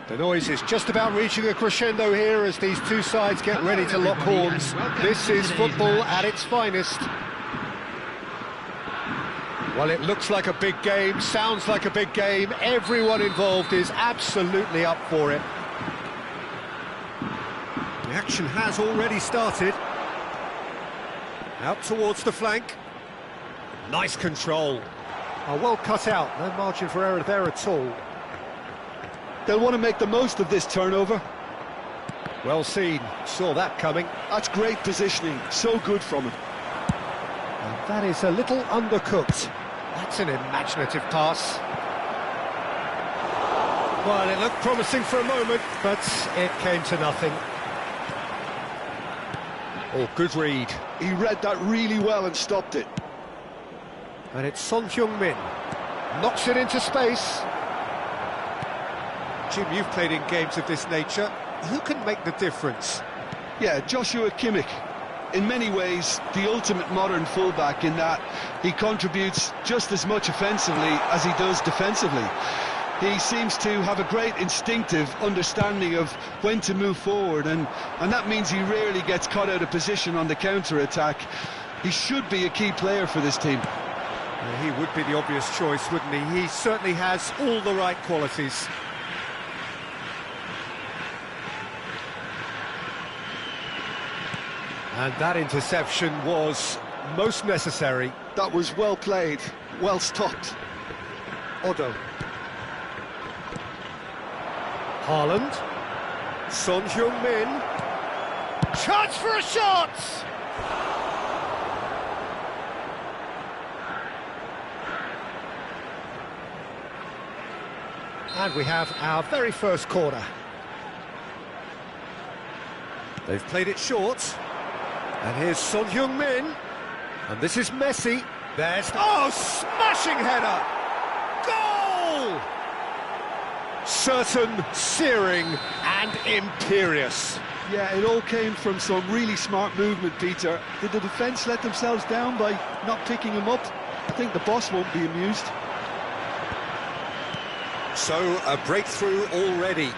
The noise is just about reaching a crescendo here as these two sides get ready to lock horns. This is football at its finest. Well, it looks like a big game, sounds like a big game. Everyone involved is absolutely up for it. The action has already started. Out towards the flank. Nice control. Oh, well cut out, no margin for error there at all. They'll want to make the most of this turnover. Well seen, saw that coming. That's great positioning, so good from him. And that is a little undercooked. That's an imaginative pass. Well, it looked promising for a moment, but it came to nothing. Oh, good read. He read that really well and stopped it. And it's Son Heung-min. Knocks it into space. Jim, you've played in games of this nature. Who can make the difference? Yeah, Joshua Kimmich. In many ways, the ultimate modern fullback in that he contributes just as much offensively as he does defensively. He seems to have a great instinctive understanding of when to move forward, and that means he rarely gets caught out of position on the counter-attack. He should be a key player for this team. He would be the obvious choice, wouldn't he? He certainly has all the right qualities. And that interception was most necessary. That was well played, well stopped. Odo. Haaland. Son Heung-min. Chance for a shot! And we have our very first corner. They've played it short. And here's Son Heung-min. And this is Messi. There's... Oh, smashing header! Goal! Certain, searing and imperious. Yeah, it all came from some really smart movement, Peter. Did the defence let themselves down by not picking him up? I think the boss won't be amused. So, a breakthrough already.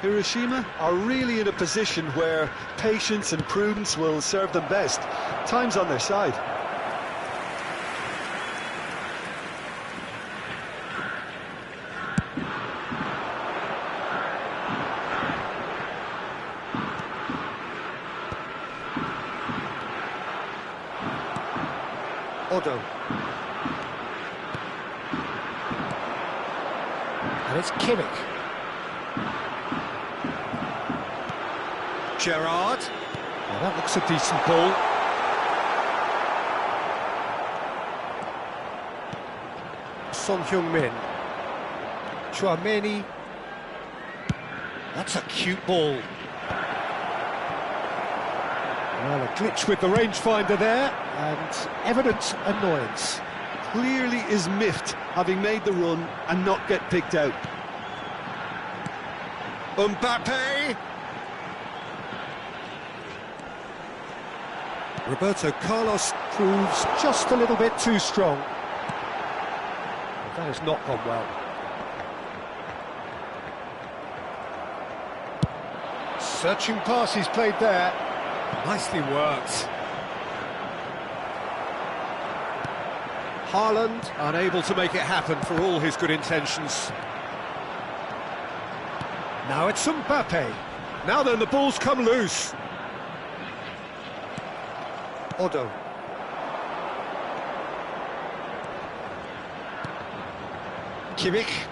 Hiroshima are really in a position where patience and prudence will serve them best. Time's on their side. Odo. And it's Kimmich. Gerrard. Well, that looks a decent ball. Son Heung-min. Chouameni. That's a cute ball. Well, a glitch with the rangefinder there, and evident annoyance. Clearly is miffed, having made the run and not get picked out. Mbappe! Roberto Carlos proves just a little bit too strong. But that has not gone well. Searching pass he's played there. Nicely worked. Haaland unable to make it happen for all his good intentions. Now it's Mbappe. Now then, the ball's come loose. Odo. Kimmich.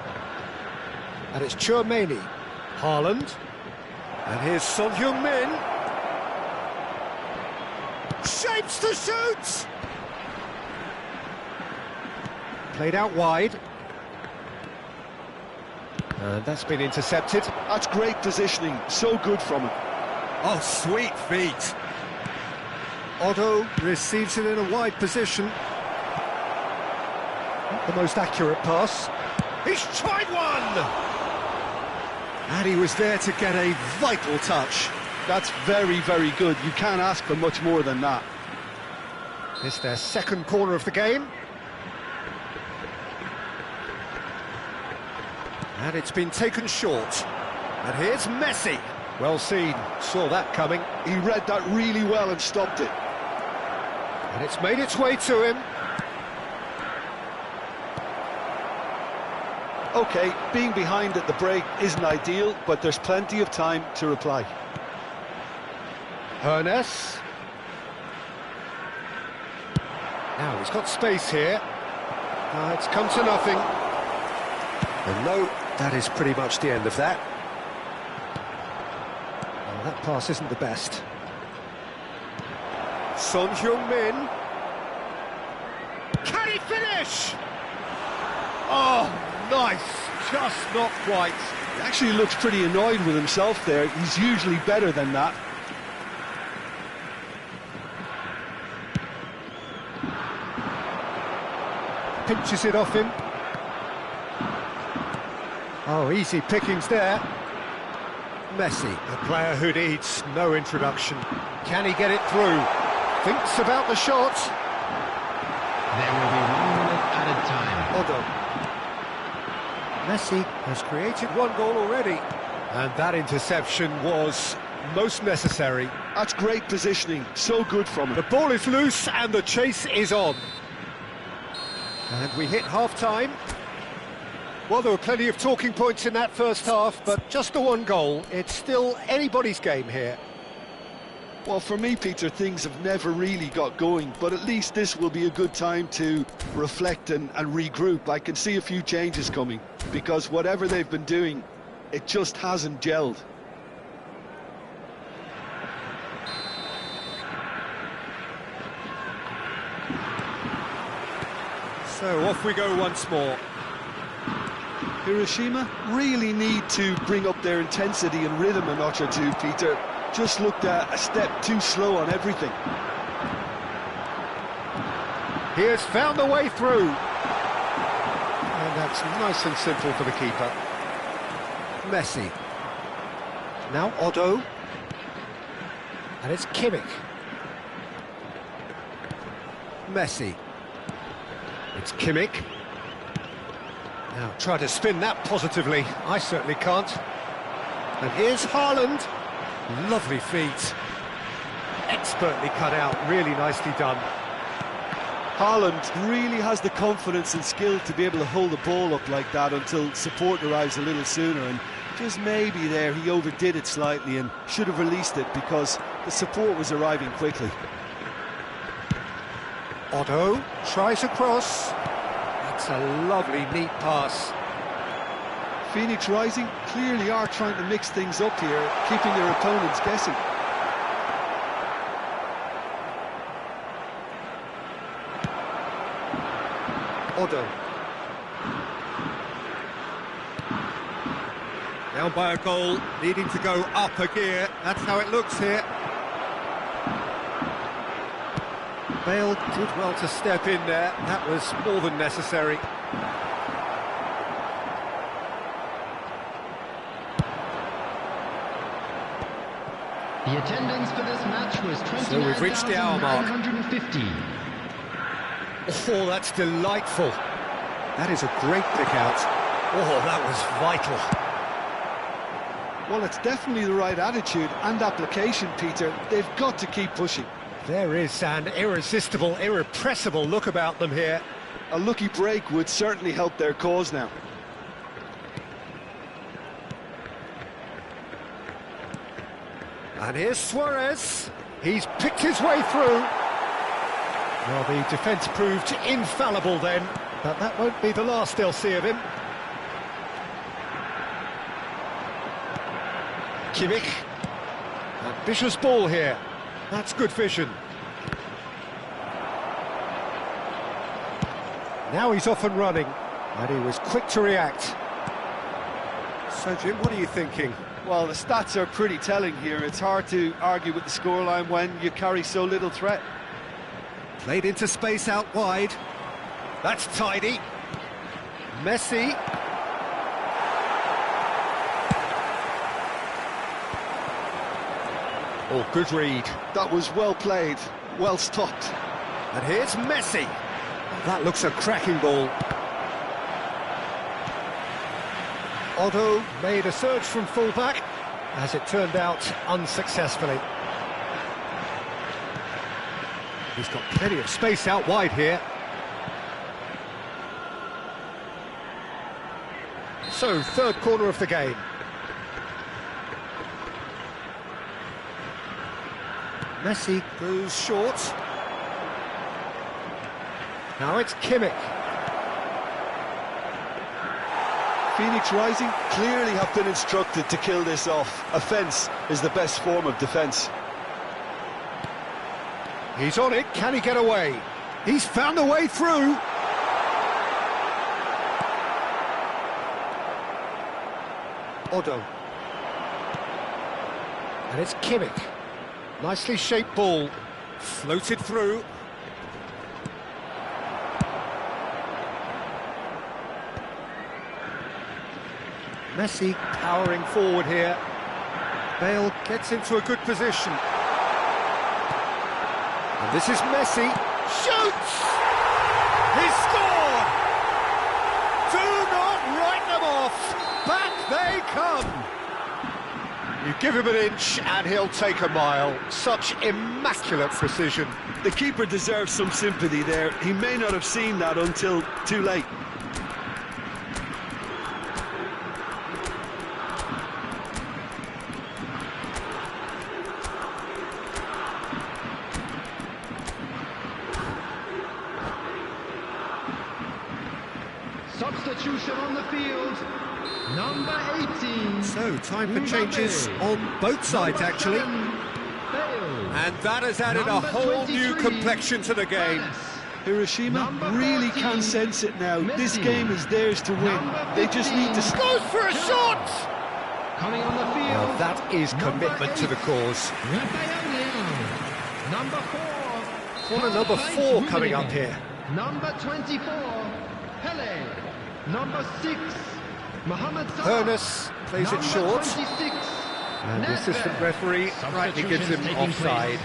And it's Chouameni. Haaland. And here's Son Heung-min. Shapes to shoot! Played out wide. And that's been intercepted. That's great positioning, so good from him. Oh, sweet feet. Otto receives it in a wide position. Not the most accurate pass. He's tried one! And he was there to get a vital touch. That's very, very good. You can't ask for much more than that. It's their second corner of the game. And it's been taken short. And here's Messi. Well seen, saw that coming. He read that really well and stopped it. And it's made its way to him. OK, being behind at the break isn't ideal, but there's plenty of time to reply. Hernes. Now he's got space here. It's come to nothing. And no, that is pretty much the end of that. Well, that pass isn't the best. Son Heung-min. Can he finish? Oh, nice. Just not quite. He actually looks pretty annoyed with himself there. He's usually better than that. Pinches it off him. Oh, easy pickings there. Messi, a player who needs no introduction. Can he get it through? Thinks about the shot. There will be 1 minute added time. Odo. Messi has created one goal already. And that interception was most necessary. That's great positioning, so good from him. The ball is loose and the chase is on. And we hit half-time. Well, there were plenty of talking points in that first half, but just the one goal. It's still anybody's game here. Well, for me, Peter, things have never really got going, but at least this will be a good time to reflect and regroup. I can see a few changes coming, because whatever they've been doing, it just hasn't gelled. So off we go once more. Hiroshima really need to bring up their intensity and rhythm a notch or two, Peter. Just looked a step too slow on everything. He has found a way through. And that's nice and simple for the keeper. Messi. Now Odo. And it's Kimmich. Messi. It's Kimmich. Now try to spin that positively. I certainly can't. And here's Haaland. Lovely feet. Expertly cut out, really nicely done. Haaland really has the confidence and skill to be able to hold the ball up like that until support arrives a little sooner, and just maybe there he overdid it slightly and should have released it because the support was arriving quickly. Otto tries across. That's a lovely, neat pass. Phoenix Rising clearly are trying to mix things up here, keeping their opponents guessing. Otto. Down by a goal, needing to go up a gear. That's how it looks here. Bale did well to step in there. That was more than necessary. The attendance for this match was 29,950. So we've reached the hour mark. Oh, that's delightful. That is a great pick out. Oh, that was vital. Well, it's definitely the right attitude and application, Peter. They've got to keep pushing. There is an irresistible, irrepressible look about them here. A lucky break would certainly help their cause now. And here's Suarez. He's picked his way through. Well, the defence proved infallible then, but that won't be the last they'll see of him. Kimmich. Ambitious ball here. That's good vision. Now he's off and running, and he was quick to react. So, Jim, what are you thinking? Well, the stats are pretty telling here. It's hard to argue with the scoreline when you carry so little threat. Played into space out wide. That's tidy. Messi. Oh, good read. That was well played, well stopped. And here's Messi. That looks a cracking ball. Otto made a surge from full-back, as it turned out unsuccessfully. He's got plenty of space out wide here. So, third corner of the game. Messi goes short. Now it's Kimmich. Phoenix Rising clearly have been instructed to kill this off. Offence is the best form of defence. He's on it, can he get away? He's found a way through. Otto. And it's Kimmich. Nicely shaped ball. Floated through. Messi powering forward here. Bale gets into a good position. And this is Messi. Shoots! He's scored! Do not write them off! Back they come! You give him an inch and he'll take a mile. Such immaculate precision. The keeper deserves some sympathy there. He may not have seen that until too late. Substitution on the field, number 18. So, time for changes on both sides, actually. And that has added a whole new complexion to the game. Hiroshima really can sense it now. This game is theirs to win. They just need to... Goes for a shot! Coming on the field. Well, that is commitment to the cause. Number 4. Corner number 4 coming up here. Number 24, Pele. Number 6, Mohamed Salah. Ernest plays it short. 26, And the assistant referee rightly gives him taking offside.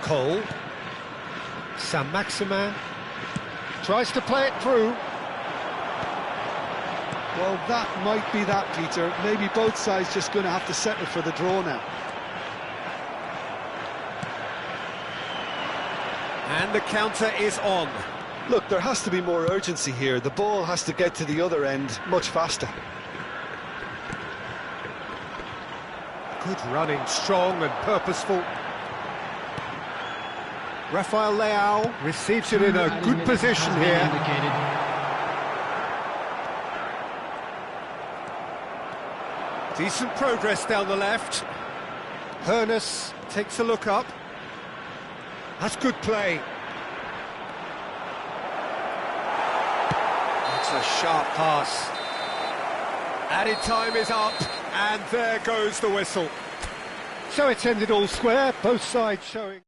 Cole. Saint-Maximin tries to play it through. Well, that might be that, Peter. Maybe both sides just going to have to settle for the draw now. And the counter is on. Look, there has to be more urgency here. The ball has to get to the other end much faster. Good running, strong and purposeful. Rafael Leao receives it in a good position here. Decent progress down the left. Ernest takes a look up. That's good play. It's a sharp pass. Added time is up, and there goes the whistle. So it's ended all square, both sides showing...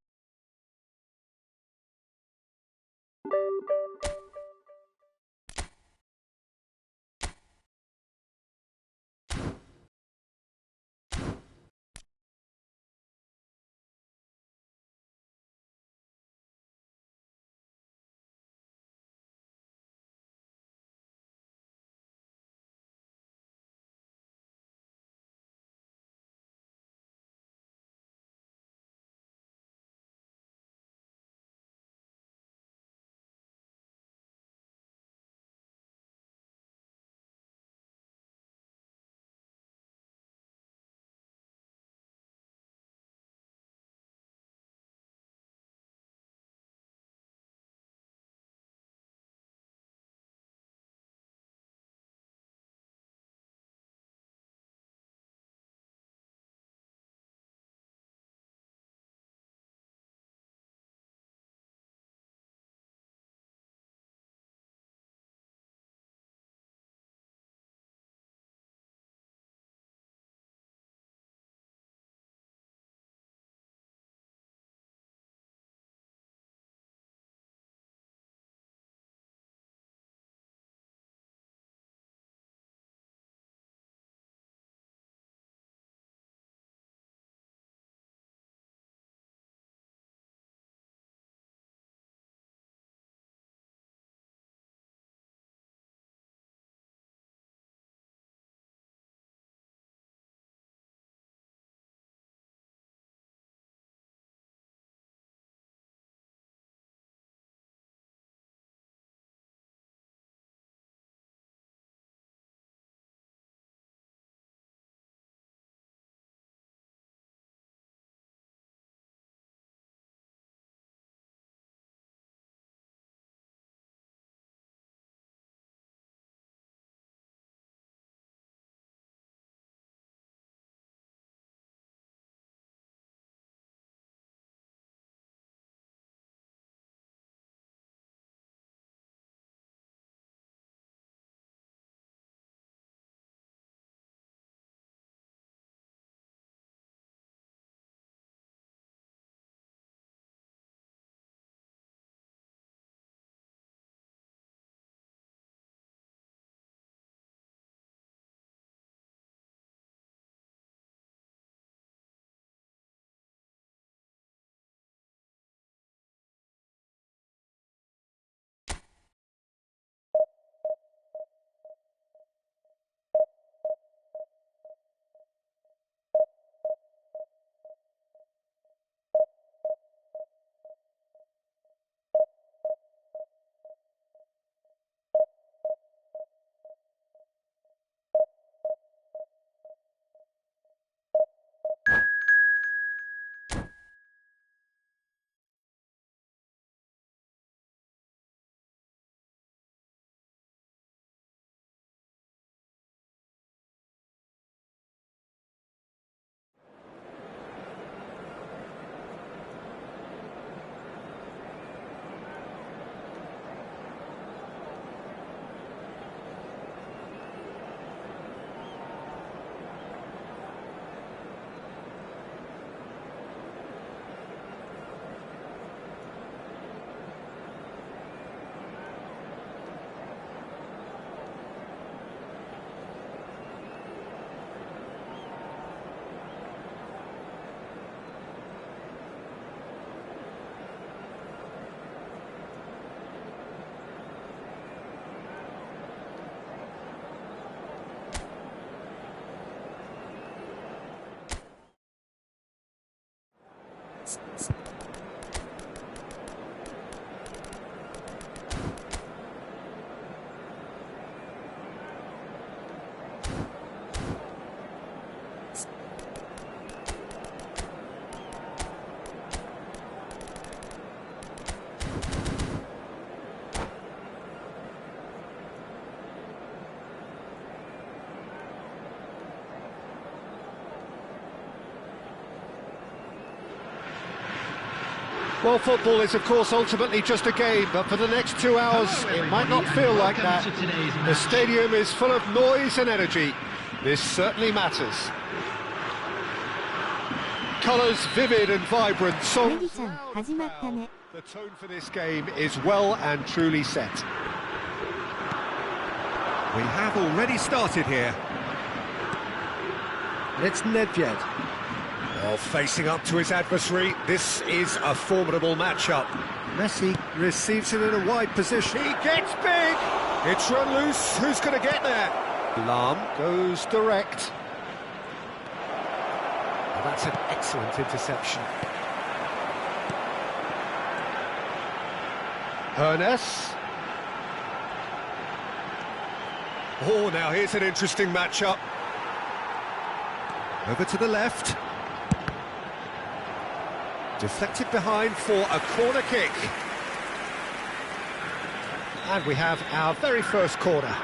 Well, football is, of course, ultimately just a game, but for the next 2 hours, it might not feel like that. The stadium is full of noise and energy. This certainly matters. Colours vivid and vibrant, songs loud and loud. The tone for this game is well and truly set. We have already started here. It's Nedved. Well, facing up to his adversary, this is a formidable matchup. Messi receives it in a wide position. He gets big! It's run loose. Who's going to get there? Lahm goes direct. Well, that's an excellent interception. Hernes. Oh, now here's an interesting matchup. Over to the left. Deflected behind for a corner kick. And we have our very first corner.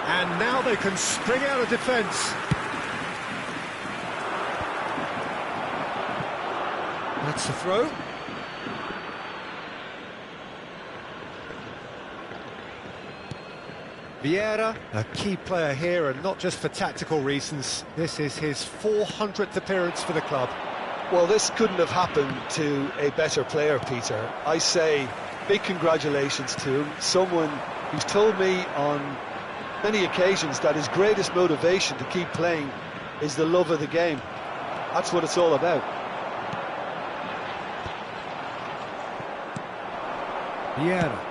And now they can spring out of defence. That's the throw. Vieira, a key player here, and not just for tactical reasons. This is his 400th appearance for the club. Well, this couldn't have happened to a better player, Peter. I say big congratulations to him. Someone who's told me on many occasions that his greatest motivation to keep playing is the love of the game. That's what it's all about. Vieira.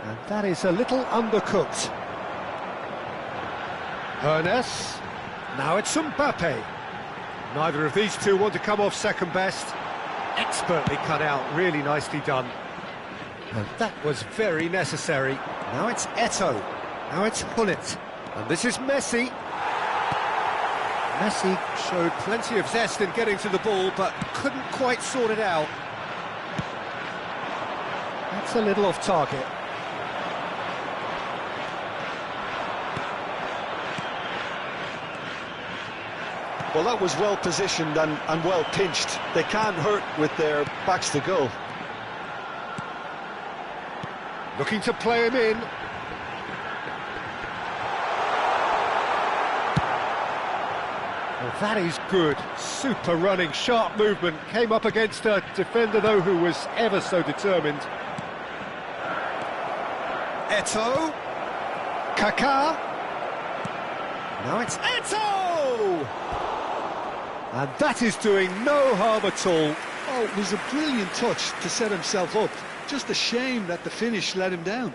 And that is a little undercooked. Hernes. Now it's Mbappe. Neither of these two want to come off second best. Expertly cut out, really nicely done. And that was very necessary. Now it's Eto'o. Now it's Gullit. And this is Messi. Messi showed plenty of zest in getting to the ball, but couldn't quite sort it out. That's a little off target. Well, that was well positioned and well pinched. They can't hurt with their backs to goal. Looking to play him in. Well, that is good. Super running, sharp movement. Came up against a defender, though, who was ever so determined. Eto'o. Kaká. Now it's Eto'o! And that is doing no harm at all. Oh, it was a brilliant touch to set himself up. Just a shame that the finish let him down.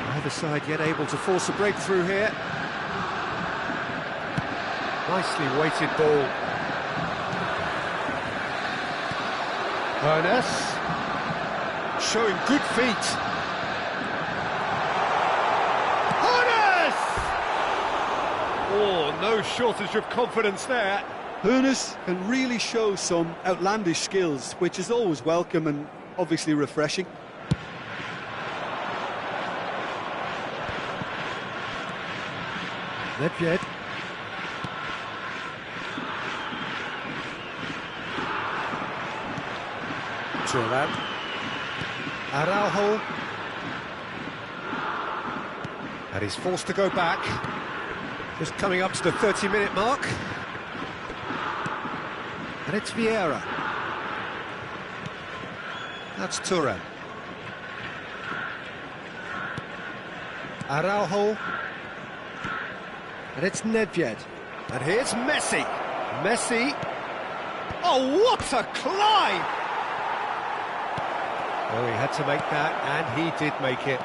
Neither side yet able to force a breakthrough here. Nicely weighted ball. Hernes. Showing good feet. Oh, no shortage of confidence there. Hernes can really show some outlandish skills, which is always welcome and obviously refreshing. Nedved. Thuram. Araujo. And he's forced to go back. Just coming up to the 30-minute mark. And it's Vieira. That's Thuram. Araujo. And it's Nedved. And here's Messi. Messi. Oh, what a climb! Oh, he had to make that, and he did make it.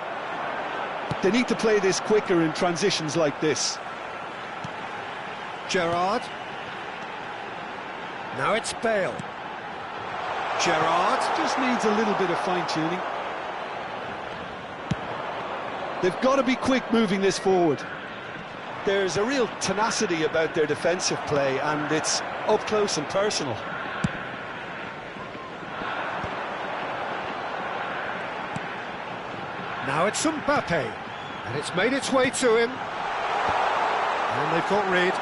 They need to play this quicker in transitions like this. Gerrard. Now it's Bale. Gerrard. Just needs a little bit of fine-tuning. They've got to be quick moving this forward. There's a real tenacity about their defensive play, and it's up close and personal. Now it's Mbappe, and it's made its way to him. And they've got rid.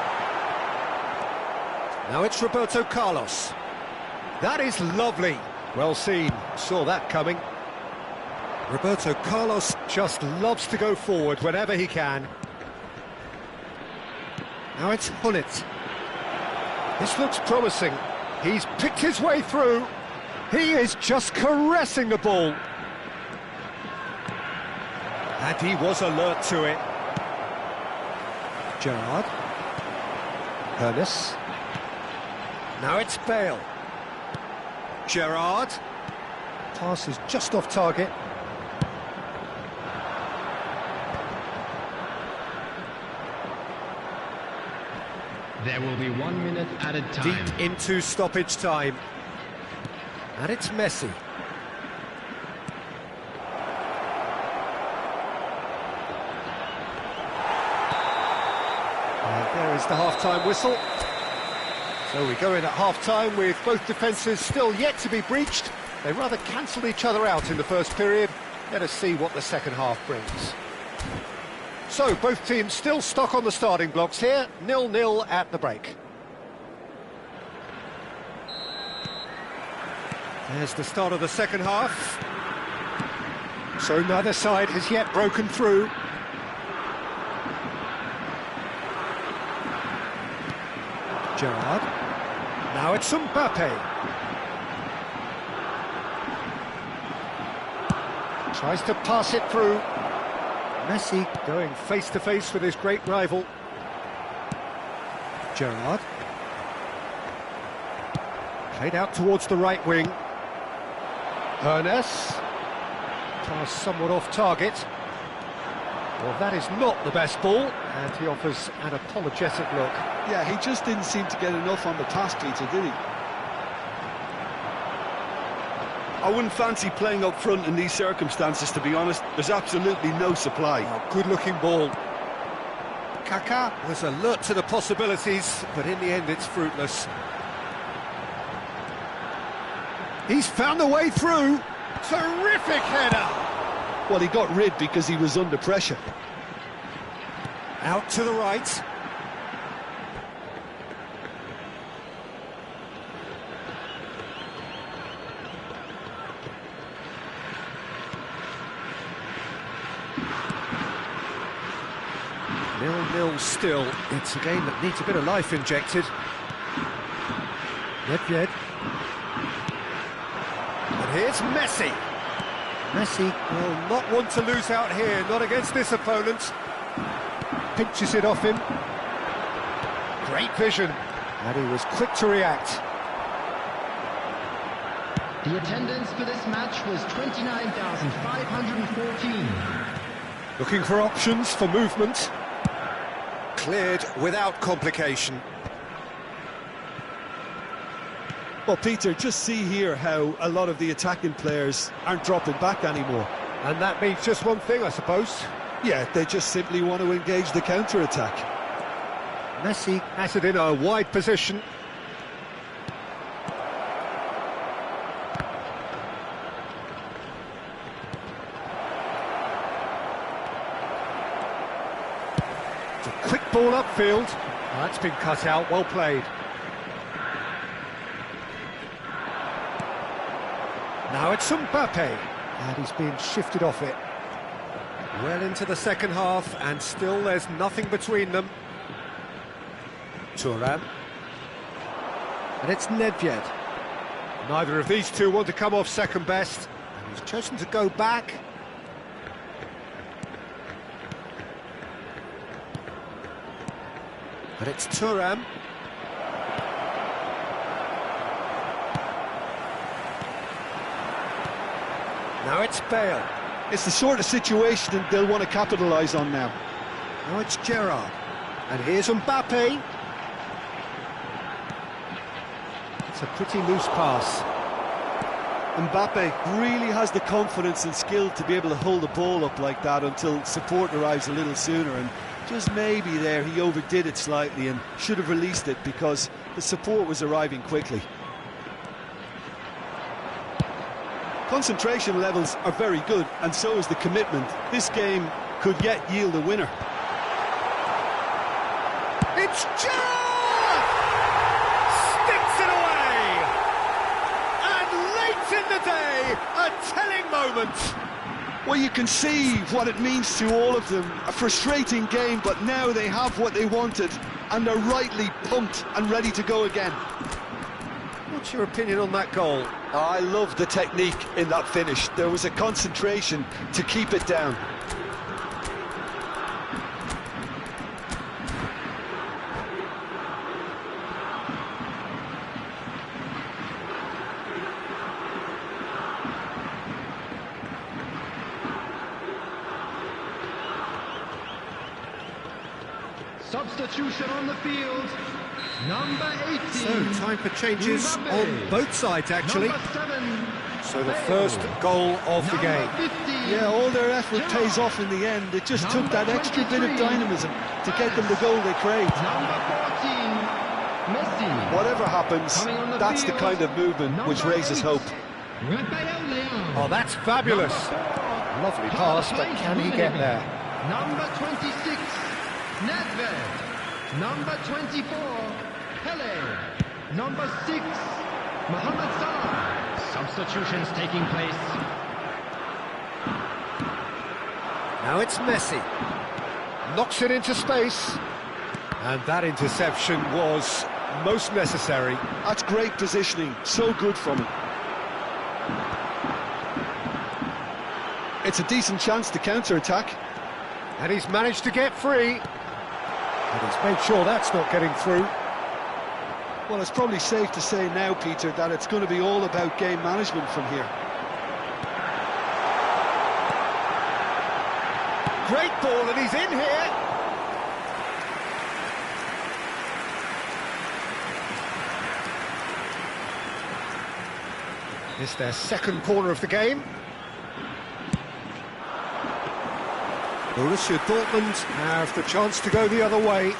Now it's Roberto Carlos. That is lovely. Well seen, saw that coming. Roberto Carlos just loves to go forward whenever he can. Now it's Hullet. This looks promising. He's picked his way through. He is just caressing the ball. And he was alert to it. Gerrard. Ernest. Now it's Bale. Gerrard. Pass is just off target. There will be 1 minute added time. Deep into stoppage time. And it's Messi. And there is the half-time whistle. So we go in at half-time with both defences still yet to be breached. They rather cancelled each other out in the first period. Let us see what the second half brings. So, both teams still stuck on the starting blocks here, 0-0 at the break. There's the start of the second half. So neither side has yet broken through. Gerrard. Now it's Mbappe. Tries to pass it through. Messi going face-to-face with his great rival. Gerrard. Played out towards the right wing. Ernest. Pass somewhat off target. Well, that is not the best ball, and he offers an apologetic look. Yeah, he just didn't seem to get enough on the pass, Peter, did he? I wouldn't fancy playing up front in these circumstances, to be honest. There's absolutely no supply. Oh, good-looking ball. Kaká was alert to the possibilities, but in the end it's fruitless. He's found a way through. Terrific header! Well, he got rid because he was under pressure. Out to the right. Nil-nil still. It's a game that needs a bit of life injected. Nedved. And here's Messi. Messi will not want to lose out here, not against this opponent. Pinches it off him. Great vision. And he was quick to react. The attendance for this match was 29,514. Looking for options for movement. Cleared without complication. Well, Peter, just see here how a lot of the attacking players aren't dropping back anymore. And that means just one thing, I suppose. Yeah, they just simply want to engage the counter-attack. Messi has it in a wide position. It's a quick ball upfield. That's been cut out, well played. Now it's Mbappe, and he's being shifted off it. Well into the second half, and still there's nothing between them. Thuram. And it's Nedved. Neither of these two want to come off second best, and he's chosen to go back. And it's Thuram. Now it's Bale. It's the sort of situation they'll want to capitalise on now. Now it's Gerrard. And here's Mbappe. It's a pretty loose pass. Mbappe really has the confidence and skill to be able to hold the ball up like that until support arrives a little sooner, and just maybe there he overdid it slightly and should have released it because the support was arriving quickly. Concentration levels are very good, and so is the commitment. This game could yet yield a winner. It's Gerrard! Sticks it away! And late in the day, a telling moment. Well, you can see what it means to all of them. A frustrating game, but now they have what they wanted, and they're rightly pumped and ready to go again. What's your opinion on that goal? I love the technique in that finish. There was a concentration to keep it down. Substitution on the field, number 18. So, time for changes on both sides, actually. Number 7. So, the first goal of the game. 50, Yeah, all their effort pays off in the end. It just took that extra bit of dynamism to get them the goal they craved. Number 14, Messi. Whatever happens, that's the kind of movement which raises hope. Oh, that's fabulous. Lovely pass, but can he get there? Number 26, Nedved. Number 24, Pele. Number 6, Mohamed Salah. Substitutions taking place. Now it's Messi. Knocks it into space. And that interception was most necessary. That's great positioning, so good from him. It's a decent chance to counter-attack. And he's managed to get free. And he's made sure that's not getting through. Well, it's probably safe to say now, Peter, that it's going to be all about game management from here. Great ball, and he's in here. It's their second corner of the game. Borussia Dortmund have the chance to go the other way.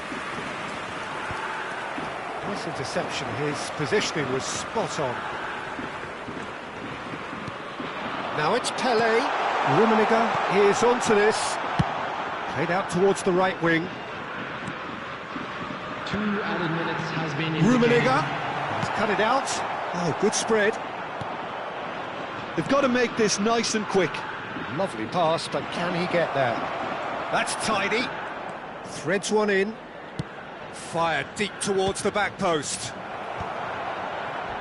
Nice interception, his positioning was spot on. Now it's Pele. Rummenigge is onto this. Played out towards the right wing. 2 added minutes has been Rummenigge has cut it out. Oh, good spread. They've got to make this nice and quick. Lovely pass, but can he get there? That's tidy. Threads one in. Fired deep towards the back post.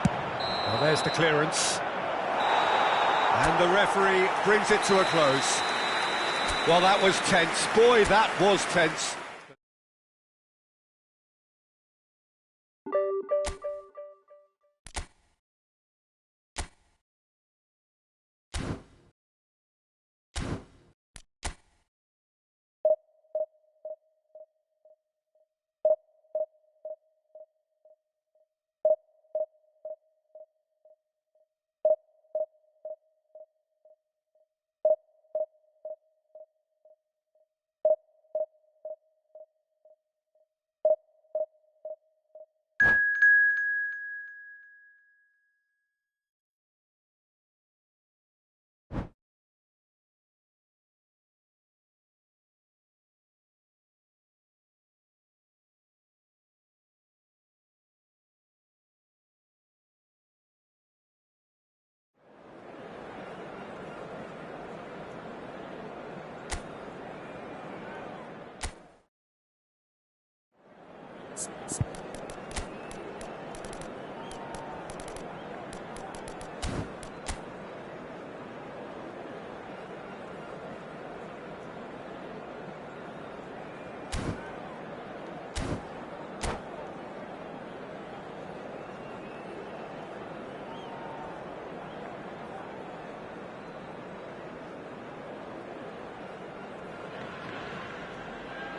Well, there's the clearance. And the referee brings it to a close. Well, that was tense. Boy, that was tense.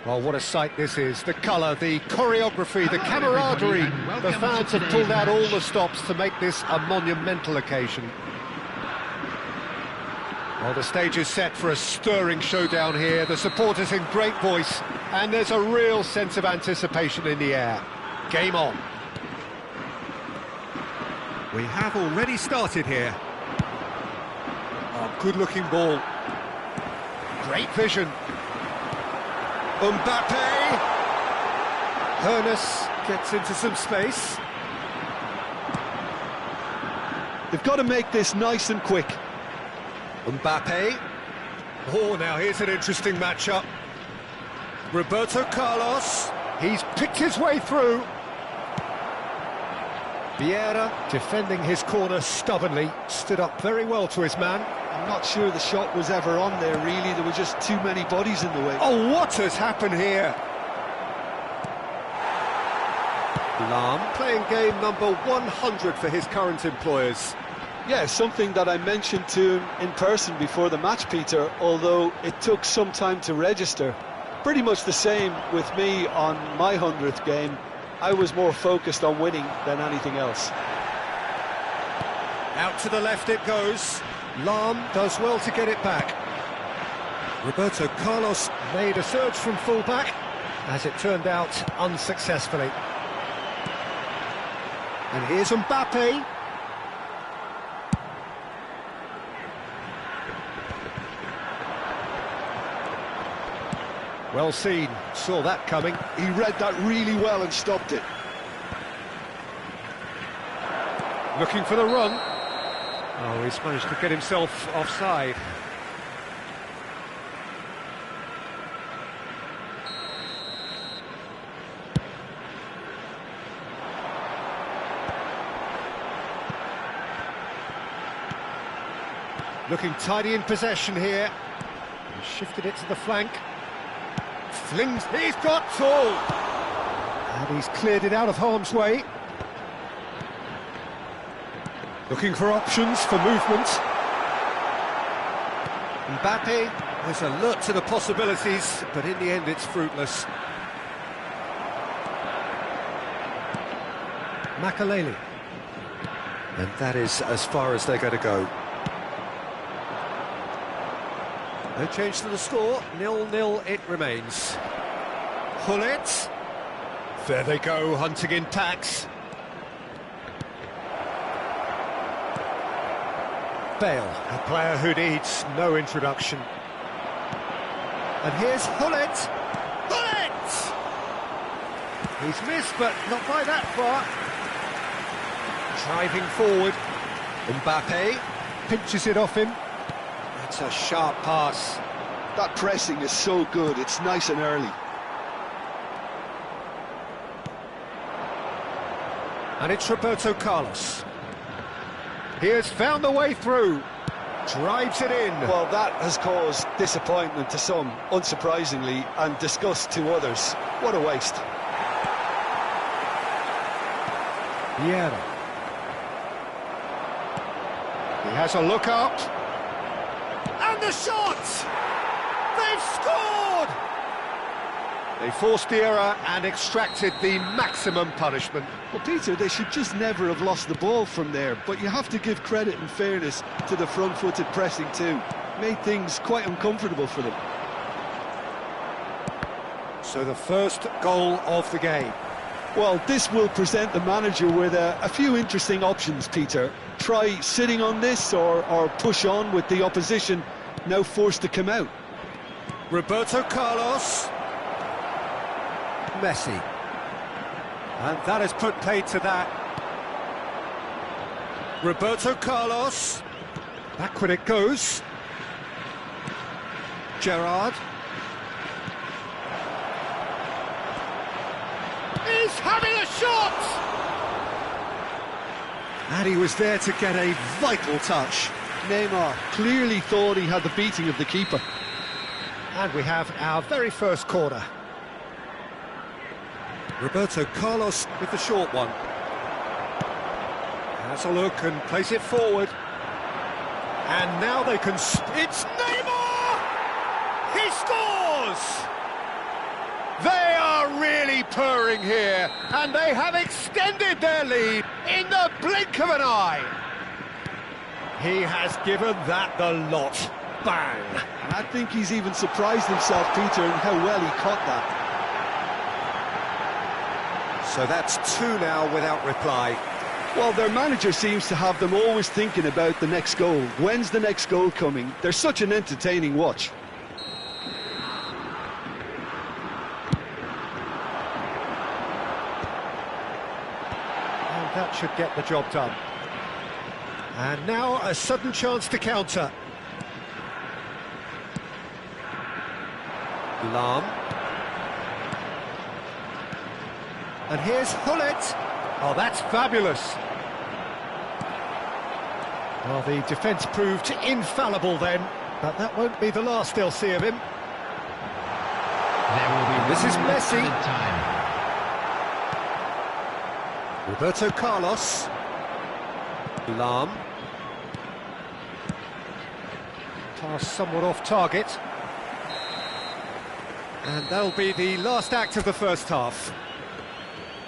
Well, what a sight this is. The colour, the choreography, the camaraderie. The fans have pulled out all the stops to make this a monumental occasion. Well, the stage is set for a stirring showdown here. The supporters in great voice, and there's a real sense of anticipation in the air. Game on. We have already started here. good-looking ball. Great vision. Mbappe. Hernus gets into some space. They've got to make this nice and quick. Mbappe. Oh, now here's an interesting matchup. Roberto Carlos. He's picked his way through. Vieira, defending his corner stubbornly, stood up very well to his man. I'm not sure the shot was ever on there, really. There were just too many bodies in the way. Oh, what has happened here? Lahm playing game number 100 for his current employers. Yeah, something that I mentioned to him in person before the match, Peter, although it took some time to register. Pretty much the same with me on my 100th game. I was more focused on winning than anything else. Out to the left it goes. Lahm does well to get it back. Roberto Carlos made a surge from fullback, as it turned out unsuccessfully. And here's Mbappe. Well seen, saw that coming. He read that really well and stopped it. Looking for the run. Oh, he's managed to get himself offside. Looking tidy in possession here. He shifted it to the flank. Flings, he's got tall! And he's cleared it out of harm's way. Looking for options for movement. Mbappe is alert to the possibilities, but in the end it's fruitless. Makaleli. And that is as far as they're going to go. No change to the score, 0-0 it remains. Hullet. There they go, hunting in packs. Bale, a player who needs no introduction. And here's Hullet. Hullet! He's missed, but not by that far. Driving forward. Mbappe pinches it off him. That's a sharp pass. That pressing is so good, it's nice and early. And it's Roberto Carlos. He has found the way through. Drives it in. Well, that has caused disappointment to some, unsurprisingly, and disgust to others. What a waste. Vieira. He has a look up. And the shot! They've scored! They forced the error and extracted the maximum punishment. Well, Peter, they should just never have lost the ball from there, but you have to give credit and fairness to the front-footed pressing too. Made things quite uncomfortable for them. So the first goal of the game. Well, this will present the manager with a few interesting options, Peter. Try sitting on this or push on with the opposition now forced to come out. Roberto Carlos. Messi. And that has put paid to that. Roberto Carlos. Backward it goes. Gerrard. He's having a shot! And he was there to get a vital touch. Neymar clearly thought he had the beating of the keeper. And we have our very first corner. Roberto Carlos with the short one. Has a look and plays it forward. And now they can... It's Neymar! He scores! They are really purring here, and they have extended their lead in the blink of an eye. He has given that the lot. Bang! And I think he's even surprised himself, Peter, in how well he caught that. So that's two now without reply. Well, their manager seems to have them always thinking about the next goal. When's the next goal coming? They're such an entertaining watch. And that should get the job done. And now a sudden chance to counter. Lahm. And here's Hullet. Oh, that's fabulous. Well, the defence proved infallible then, but that won't be the last they'll see of him. There will be This is Messi. added time. Roberto Carlos. Lahm. Pass somewhat off target. And that'll be the last act of the first half.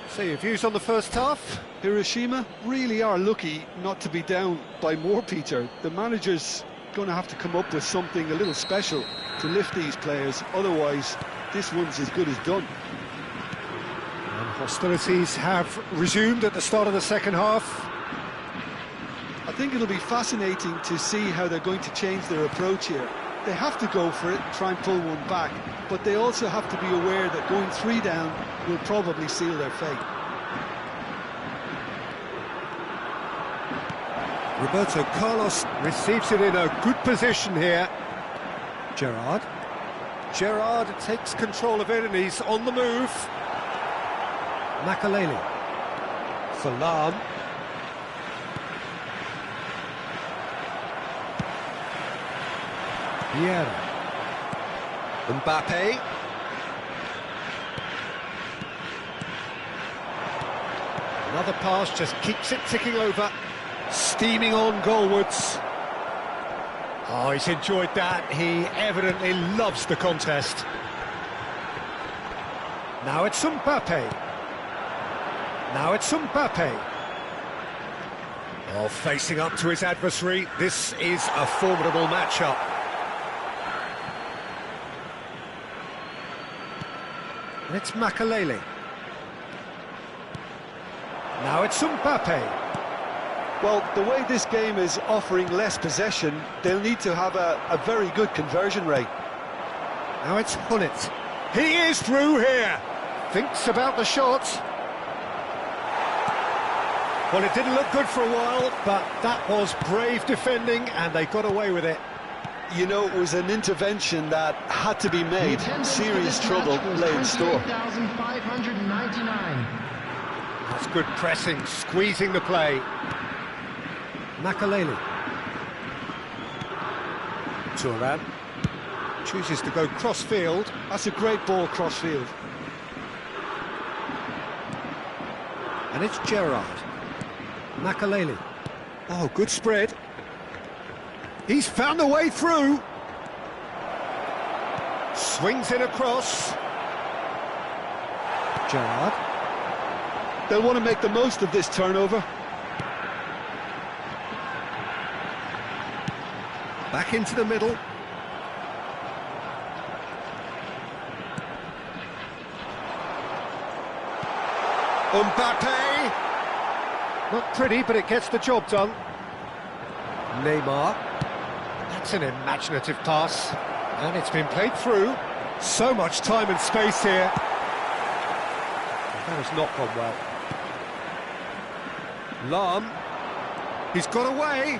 So your views on the first half? Hiroshima really are lucky not to be down by more, Peter. The manager's going to have to come up with something a little special to lift these players, otherwise this one's as good as done. And hostilities have resumed at the start of the second half. I think it'll be fascinating to see how they're going to change their approach here. They have to go for it and try and pull one back, but they also have to be aware that going 3 down will probably seal their fate. Roberto Carlos receives it in a good position here. Gerrard. Gerrard takes control of it and he's on the move. Makaleli. Salam. Vieira. Mbappe. Another pass just keeps it ticking over. Steaming on goalwards. Oh, he's enjoyed that. He evidently loves the contest. Now it's Mbappe. Now it's Mbappe. Oh, facing up to his adversary. This is a formidable matchup. And it's Makaleli. Now it's Mbappe. Well, the way this game is offering less possession, they'll need to have a very good conversion rate. Now it's Hullet. He is through here. Thinks about the shot. Well, it didn't look good for a while, but that was brave defending, and they got away with it. You know, it was an intervention that had to be made. Serious trouble lay in store. 28,599. That's good pressing, squeezing the play. Makaleli. Turan chooses to go cross-field. That's a great ball cross-field. And it's Gerrard. Makaleli. Oh, good spread. He's found a way through. Swings in across. Gerrard. They'll want to make the most of this turnover. Back into the middle. Mbappe. Not pretty, but it gets the job done. Neymar. That's an imaginative pass. And it's been played through. So much time and space here. That has not gone well. Lahm. He's got away.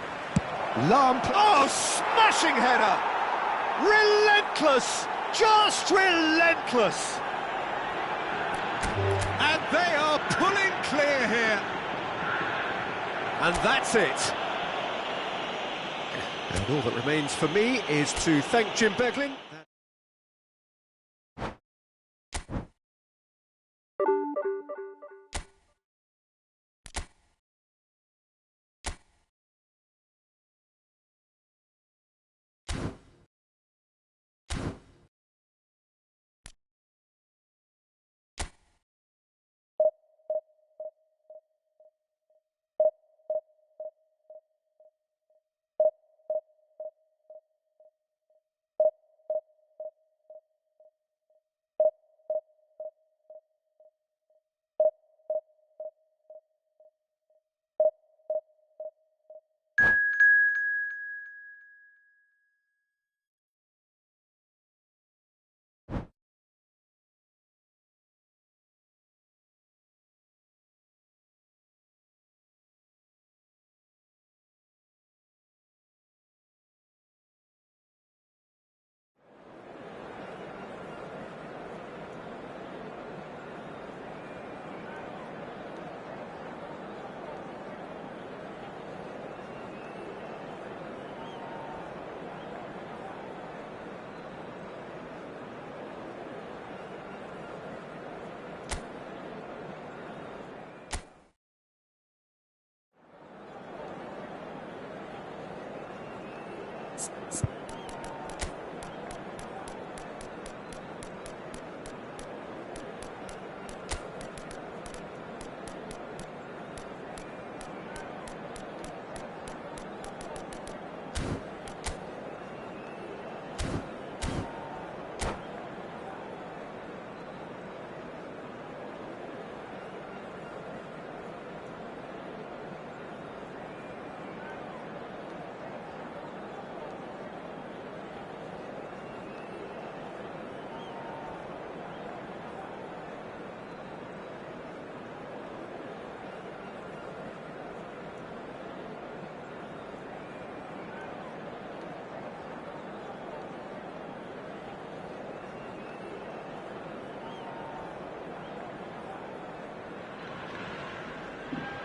Lahm. Oh, smashing header. Relentless. Just relentless. And they are pulling clear here. And that's it. And all that remains for me is to thank Jim Beglin.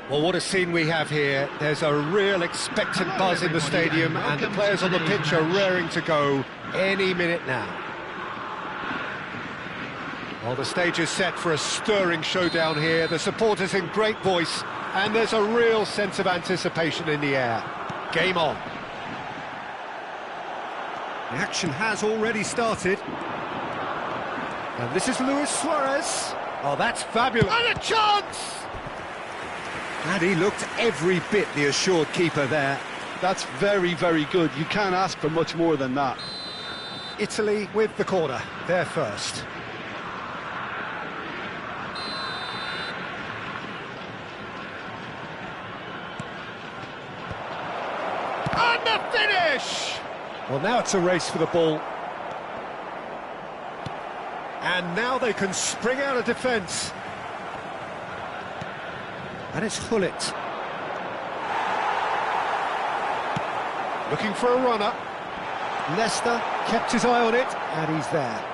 Well, what a scene we have here. There's a real expectant buzz in the stadium, and the players on the pitch are raring to go any minute now. Well, the stage is set for a stirring showdown here. The supporters in great voice, and there's a real sense of anticipation in the air. Game on. The action has already started. And this is Luis Suarez. Oh, that's fabulous. And a chance! And he looked every bit the assured keeper there. That's very, very good. You can't ask for much more than that. Italy with the corner. They're first. And the finish! Well, now it's a race for the ball. And now they can spring out of defence. And it's Hullet. Looking for a runner. Leicester kept his eye on it, and he's there.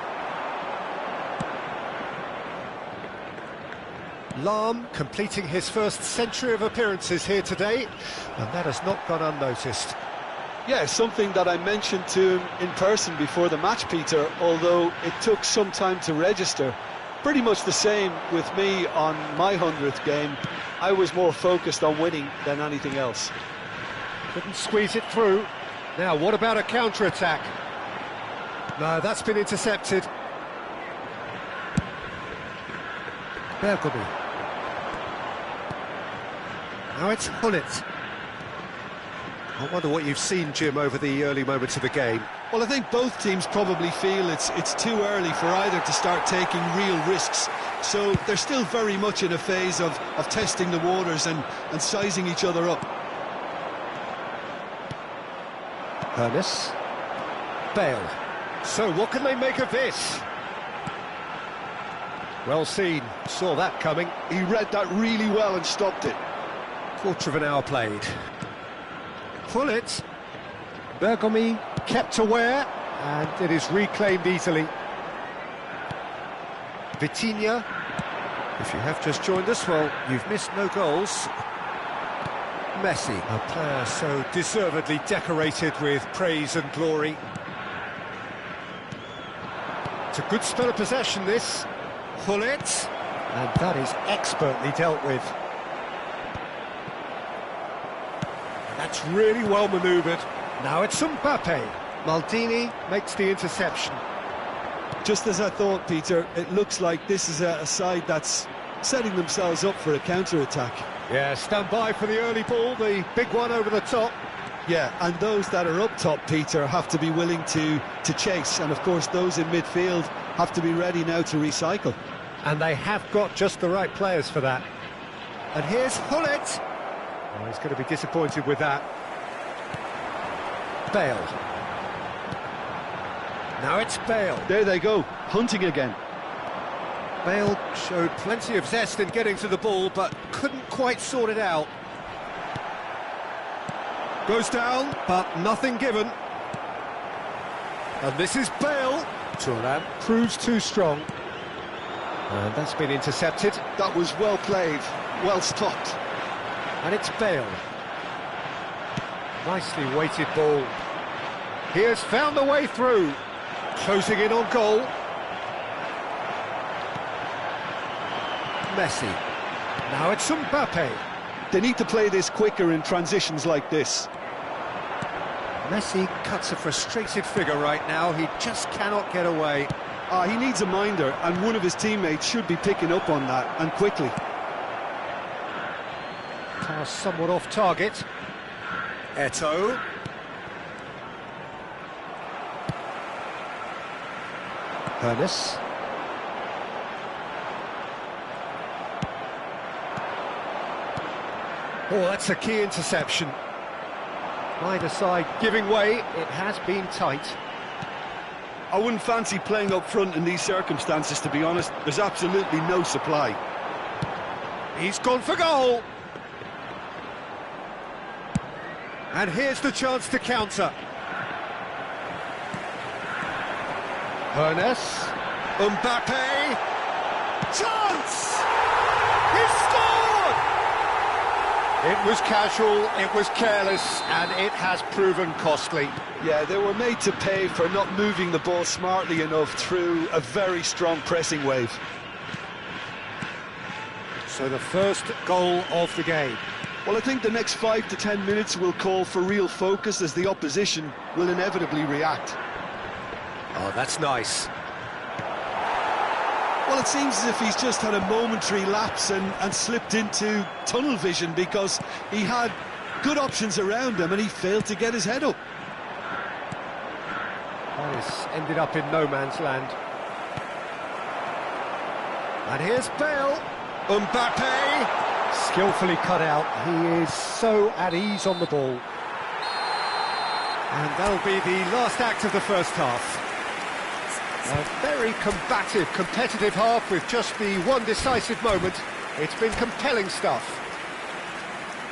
Lahm completing his first century of appearances here today, and that has not gone unnoticed. Yeah, something that I mentioned to him in person before the match, Peter, although it took some time to register. Pretty much the same with me on my 100th game. I was more focused on winning than anything else. Couldn't squeeze it through. Now, what about a counter-attack? No, that's been intercepted. Bergomi. Now it's Hullet. I wonder what you've seen, Jim, over the early moments of the game. Well, I think both teams probably feel it's too early for either to start taking real risks. So they're still very much in a phase of testing the waters and sizing each other up. Ernest. Bale. So what can they make of this? Well seen. Saw that coming. He read that really well and stopped it. Quarter of an hour played. Hullet. Bergomi kept aware, and it is reclaimed easily. Vitinha. If you have just joined us, well, you've missed no goals. Messi, a player so deservedly decorated with praise and glory. It's a good spell of possession, this. Hullet, and that is expertly dealt with. That's really well manoeuvred. Now it's Mbappe. Maldini makes the interception. Just as I thought, Peter, it looks like this is a side that's setting themselves up for a counter-attack. Yeah, stand by for the early ball, the big one over the top. Yeah, and those that are up top, Peter, have to be willing to chase. And, of course, those in midfield have to be ready now to recycle. And they have got just the right players for that. And here's Hullet. Oh, he's going to be disappointed with that. Bale. Now it's Bale. There they go, hunting again. Bale showed plenty of zest in getting to the ball, but couldn't quite sort it out. Goes down, but nothing given. And this is Bale. Thuram proves too strong. And that's been intercepted. That was well played, well stopped. And it's Bale. Nicely weighted ball. He has found a way through. Closing in on goal. Messi. Now it's Mbappe. They need to play this quicker in transitions like this. Messi cuts a frustrated figure right now. He just cannot get away. He needs a minder, and one of his teammates should be picking up on that, and quickly. Pass somewhat off target. Eto'o. Ernest. Oh, that's a key interception. Neither side giving way. It has been tight. I wouldn't fancy playing up front in these circumstances, to be honest. There's absolutely no supply. He's gone for goal. And here's the chance to counter. Ernest. Mbappe. Chance! He scored! It was casual, it was careless, and it has proven costly. Yeah, they were made to pay for not moving the ball smartly enough through a very strong pressing wave. So the first goal of the game. Well, I think the next 5 to 10 minutes will call for real focus as the opposition will inevitably react. Oh, that's nice. Well, it seems as if he's just had a momentary lapse and slipped into tunnel vision because he had good options around him and he failed to get his head up. This ended up in no man's land. And here's Bale. Mbappe, skillfully cut out. He is so at ease on the ball. And that'll be the last act of the first half. A very combative, competitive half with just the one decisive moment. It's been compelling stuff.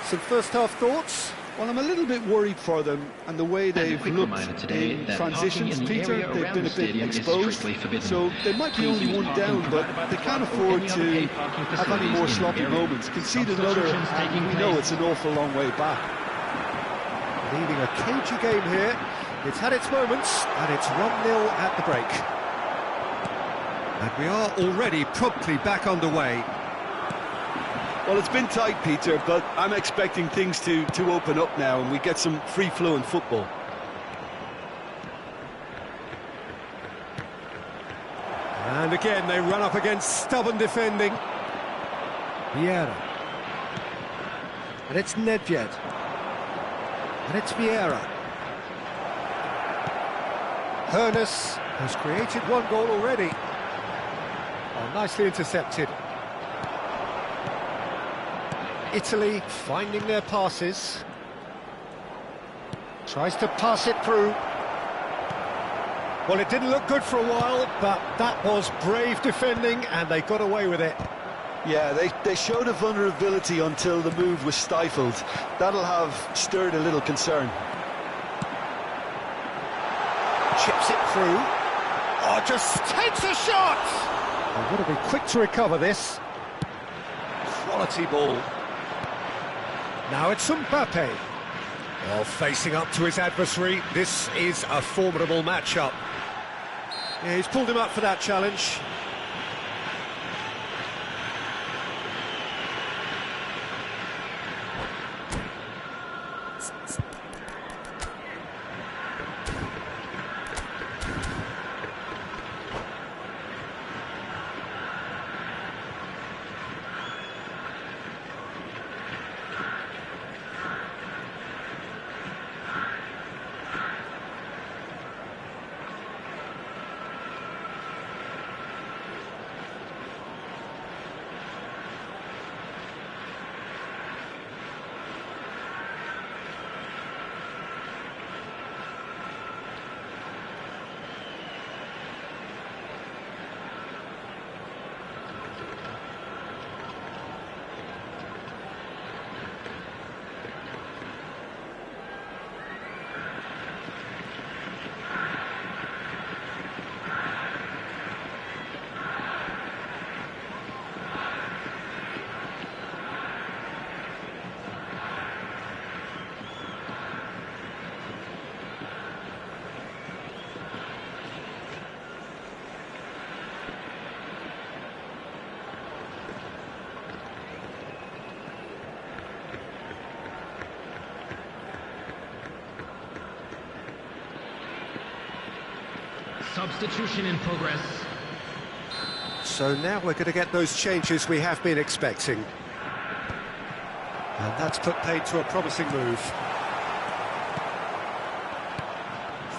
Some first half thoughts? Well, I'm a little bit worried for them and the way they've looked in transitions, Peter. They've been a bit exposed, so they might be only one down, but they can't afford to have any more sloppy moments. Concede another, and we know it's an awful long way back. Leading a cagey game here. It's had its moments, and it's 1-0 at the break. And we are already promptly back underway. Well, it's been tight, Peter, but I'm expecting things to open up now and we get some free-flowing football. And again, they run up against stubborn defending. Vieira. And it's Nedved. And it's Vieira. Hoeneß has created one goal already. Oh, nicely intercepted. Italy finding their passes. Tries to pass it through. Well, it didn't look good for a while, but that was brave defending and they got away with it. Yeah, they showed a vulnerability until the move was stifled. That'll have stirred a little concern. Chips it through. Oh, just takes a shot! They've got to be quick to recover this. Quality ball. Now it's Mbappe. Well, facing up to his adversary, this is a formidable matchup. Yeah, he's pulled him up for that challenge. Substitution in progress. So now we're going to get those changes we have been expecting. And that's put paid to a promising move.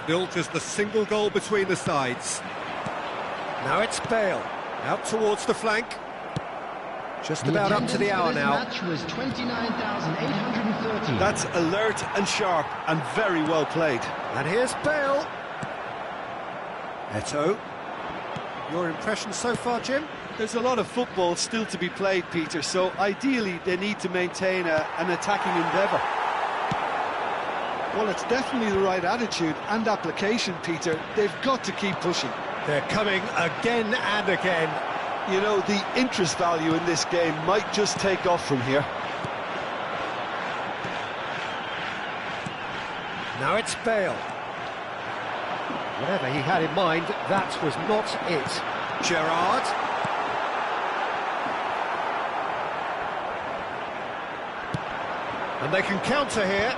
Still just the single goal between the sides. Now it's Bale, out towards the flank. Just about up to the hour now. Match was 29,830. That's alert and sharp and very well played. And here's Bale. Eto'o. Your impression so far, Jim? There's a lot of football still to be played, Peter, so ideally they need to maintain an attacking endeavour. Well, it's definitely the right attitude and application, Peter. They've got to keep pushing. They're coming again and again. You know, the interest value in this game might just take off from here. Now it's Bale. Whatever he had in mind, that was not it. Gerrard. And they can counter here.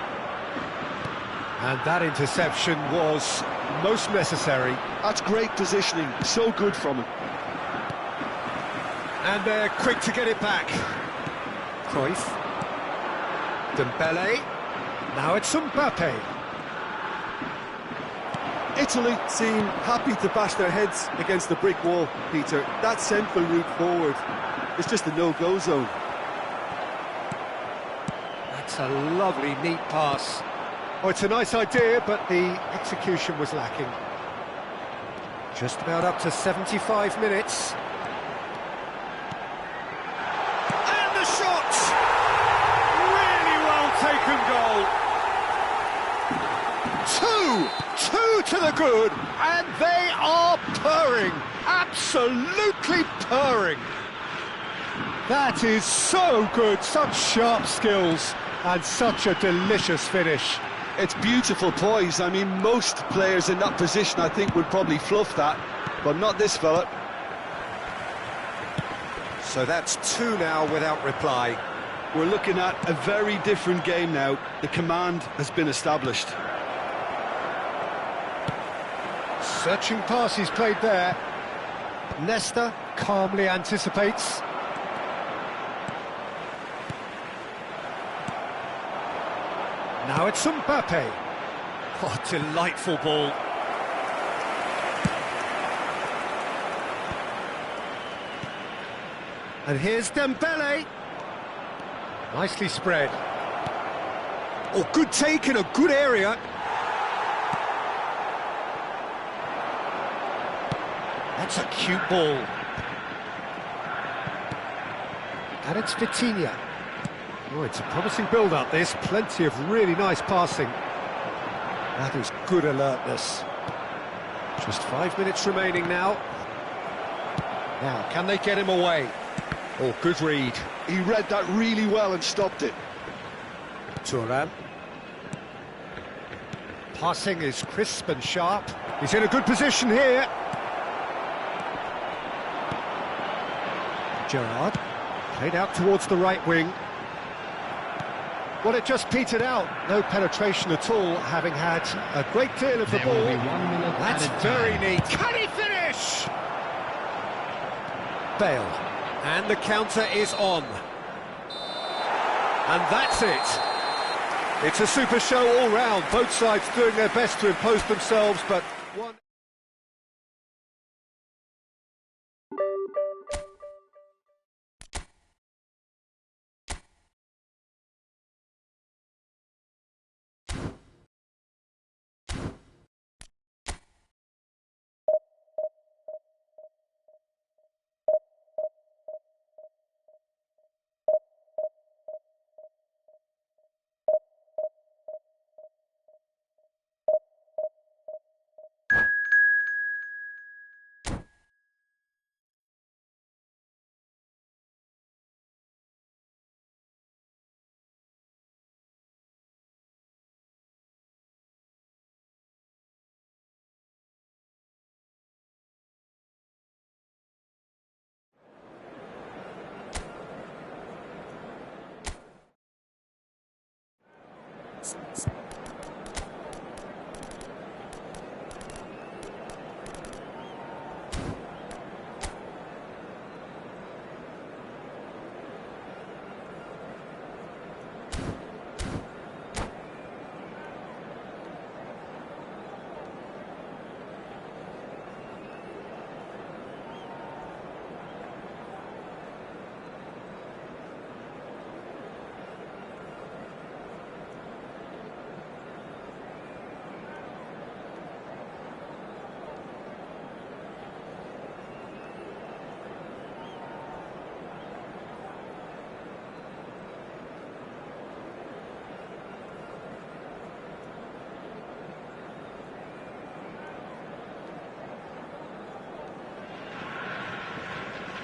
And that interception was most necessary. That's great positioning, so good from him. And they're quick to get it back. Cruyff. Dembele. Now it's Mbappe. Italy seem happy to bash their heads against the brick wall, Peter. That central route forward is just a no-go zone. That's a lovely, neat pass. Oh, it's a nice idea, but the execution was lacking. Just about up to 75 minutes. And the shot! Really well taken goal. Two to the good, and they are purring. Absolutely purring. That is so good, such sharp skills, and such a delicious finish. It's beautiful poise. I mean, most players in that position, I think, would probably fluff that, but not this fella. So that's two now without reply. We're looking at a very different game now. The command has been established. Searching pass he's played there. Nesta calmly anticipates. Now it's Mbappe. Oh, delightful ball. And here's Dembele. Nicely spread. Oh, good take in a good area. That's a cute ball. And it's Vitinha. Oh, it's a promising build-up, this. Plenty of really nice passing. That is good alertness. Just 5 minutes remaining now. Now, can they get him away? Oh, good read. He read that really well and stopped it. Thuram. Passing is crisp and sharp. He's in a good position here. Gerrard. Played out towards the right wing. Well, it just petered out. No penetration at all, having had a great deal of the There will ball. be 1 minute That's added very time. neat. Can he finish? Bale. And the counter is on. And that's it. It's a super show all round. Both sides doing their best to impose themselves, but one...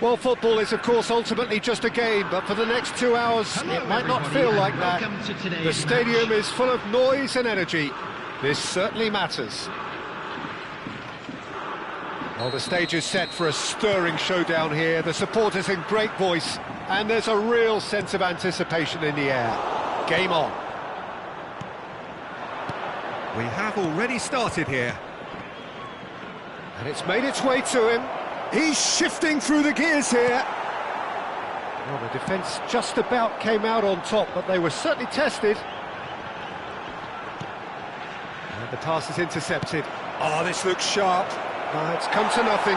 Well, football is, of course, ultimately just a game, but for the next 2 hours, Hello, it might not everybody, feel and like that. welcome to today's The stadium match. is full of noise and energy. This certainly matters. Well, the stage is set for a stirring showdown here. The supporters in great voice, and there's a real sense of anticipation in the air. Game on. We have already started here. And it's made its way to him. He's shifting through the gears here. Well, the defence just about came out on top, but they were certainly tested. And the pass is intercepted. Oh, this looks sharp. It's come to nothing.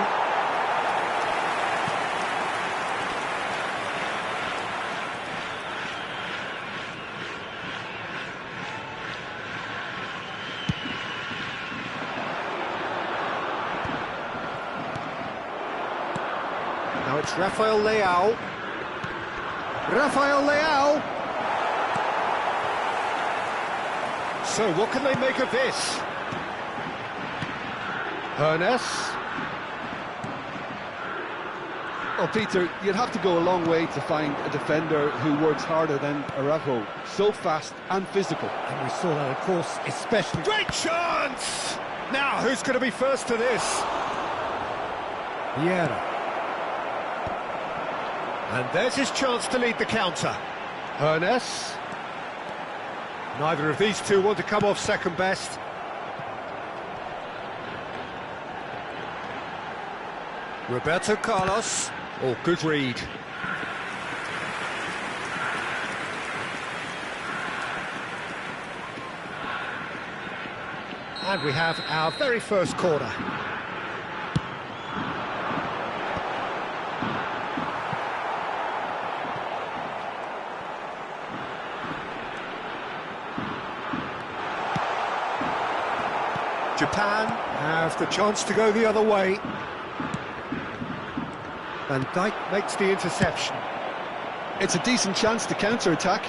Now it's Rafael Leao. Rafael Leao. So what can they make of this? Ernest. Oh, Peter, you'd have to go a long way to find a defender who works harder than Araujo. So fast and physical. And we saw that, of course, especially... Great chance! Now, who's going to be first to this? Vieira. And there's his chance to lead the counter. Ernest. Neither of these two want to come off second best. Roberto Carlos. Oh, good read. And we have our very first corner. Japan have the chance to go the other way. Van Dijk makes the interception. It's a decent chance to counter-attack.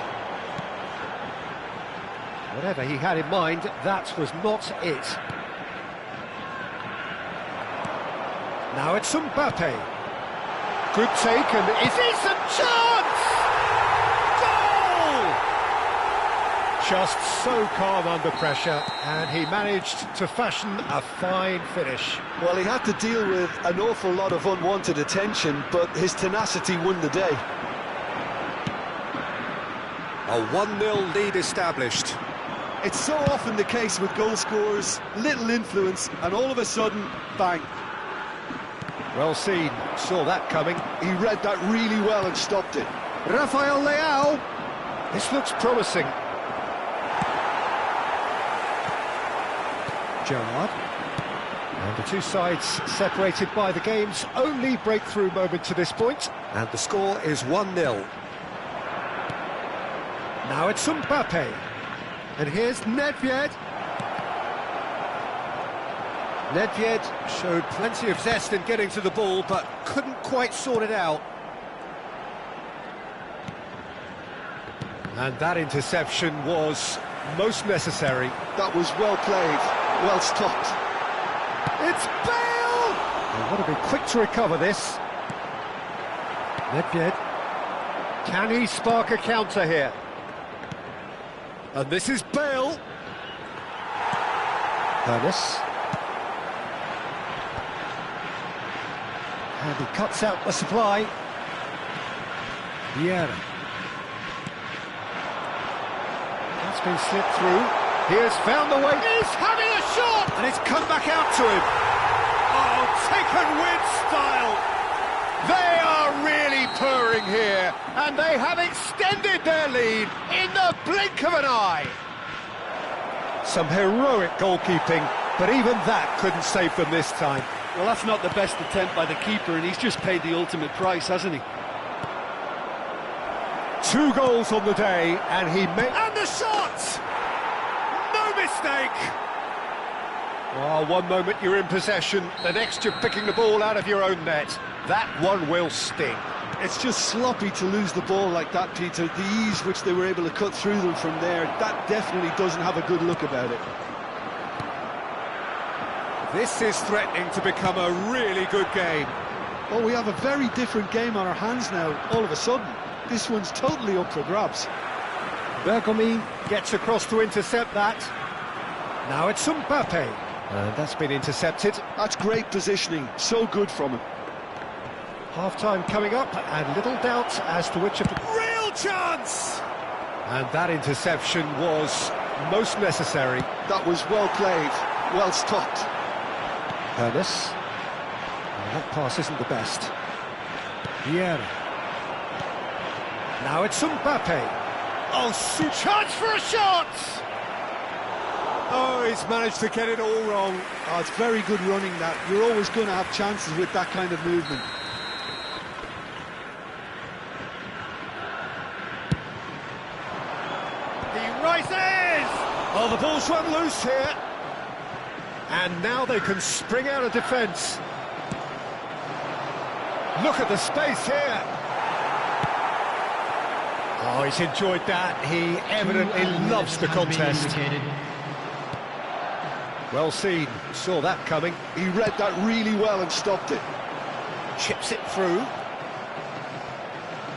Whatever he had in mind, that was not it. Now it's Mbappe. Good take, and is this a chance? Goal! Just so calm under pressure, and he managed to fashion a fine finish. Well, he had to deal with an awful lot of unwanted attention, but his tenacity won the day. A 1-0 lead established. It's so often the case with goal scorers, little influence, and all of a sudden, bang. Well seen, saw that coming. He read that really well and stopped it. Rafael Leao. This looks promising. Gerrard. And the two sides separated by the game's only breakthrough moment to this point. And the score is 1-0. Now it's Mbappe. And here's Nedved. Nedved showed plenty of zest in getting to the ball, but couldn't quite sort it out. And that interception was most necessary. That was well played, well stopped. It's Bale! They want to be quick to recover this. Nedved. Can he spark a counter here? And this is Bale. Ernest. And he cuts out the supply. Vieira. That's been slipped through. He has found the way. He's having a shot! And it's come back out to him. Oh, taken with style. They are really purring here, and they have extended their lead in the blink of an eye. Some heroic goalkeeping, but even that couldn't save them this time. Well, that's not the best attempt by the keeper, and he's just paid the ultimate price, hasn't he? 2 goals on the day, and he made... And the shot! No mistake! Oh, one moment you're in possession, the next you're picking the ball out of your own net. That one will sting. It's just sloppy to lose the ball like that, Peter. The ease which they were able to cut through them from there, that definitely doesn't have a good look about it. This is threatening to become a really good game. Oh, we have a very different game on our hands now, all of a sudden. This one's totally up for grabs. Bergomi gets across to intercept that. Now it's Mbappe. That's been intercepted. That's great positioning, so good from him. Half-time coming up, and little doubt as to which of the... Real chance! And that interception was most necessary. That was well played, well stopped. Ernest. That pass isn't the best. Vieira. Now it's Mbappe. Oh, chance for a shot! Oh, he's managed to get it all wrong. Oh, it's very good running, that. You're always going to have chances with that kind of movement. He rises! Oh, the ball's run loose here. And now they can spring out of defence. Look at the space here. Oh, he's enjoyed that. He evidently loves the contest. Well seen, saw that coming. He read that really well and stopped it. Chips it through.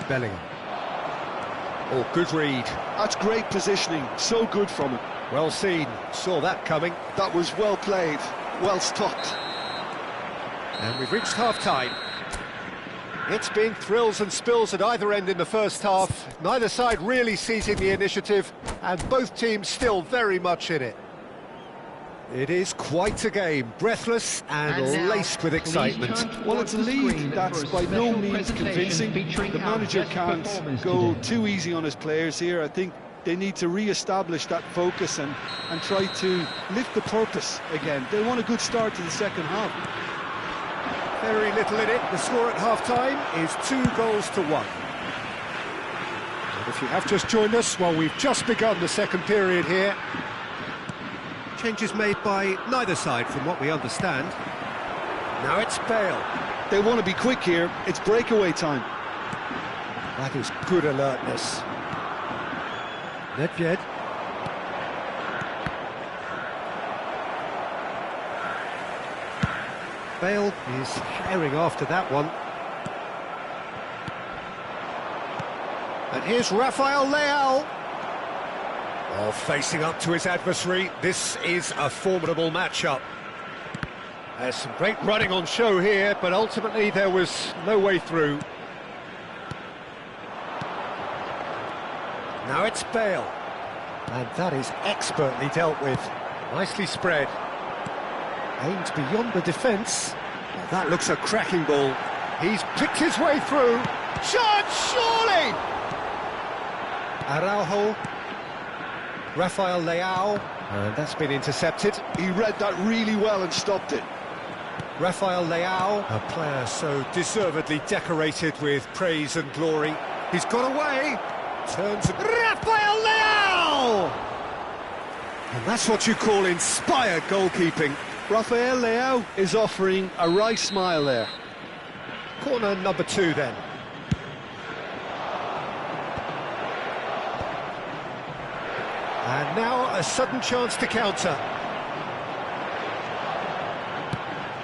Bellingham. Oh, good read. That's great positioning, so good from him. Well seen, saw that coming. That was well played, well stopped. And we've reached half-time. It's been thrills and spills at either end in the first half. Neither side really seizing the initiative, and both teams still very much in it. It is quite a game, breathless and laced with excitement. Well, it's a lead that's by no means convincing. The manager can't go too easy on his players here. I think they need to re-establish that focus and try to lift the purpose again. They want a good start to the second half. Very little in it. The score at half-time is 2-1. And if you have just joined us, well, we've just begun the second period here. Changes made by neither side, from what we understand. Now it's Bale. They want to be quick here. It's breakaway time. That is good alertness. Nedved. Bale is herring after that one. And here's Rafael Leao. Oh, facing up to his adversary. This is a formidable matchup. There's some great running on show here, but ultimately there was no way through. Now it's Bale. And that is expertly dealt with. Nicely spread. Aimed beyond the defence. Well, that looks a cracking ball. He's picked his way through. Shot, surely! Araujo. Rafael Leao. And that's been intercepted. He read that really well and stopped it. Rafael Leao, a player so deservedly decorated with praise and glory. He's got away. Turns. Rafael Leao! And that's what you call inspired goalkeeping. Rafael Leao is offering a wry smile there. Corner number 2 then. And now a sudden chance to counter.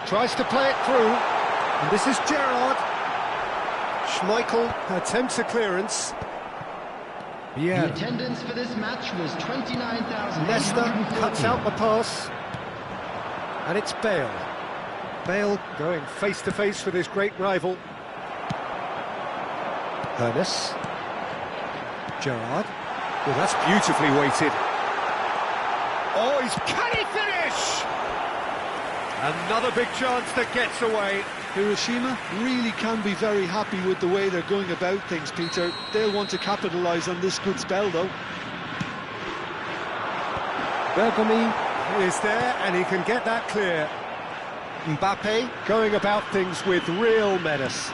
Tries to play it through. And this is Gerrard. Schmeichel attempts a clearance. The attendance for this match was 29,000. Nesta cuts out the pass. And it's Bale. Bale going face-to-face with his great rival. Ernest. Gerrard. Well, that's beautifully weighted. Oh, can he finish? Another big chance that gets away. Hiroshima really can be very happy with the way they're going about things, Peter. They'll want to capitalise on this good spell, though. Bergami is there, and he can get that clear. Mbappe going about things with real menace.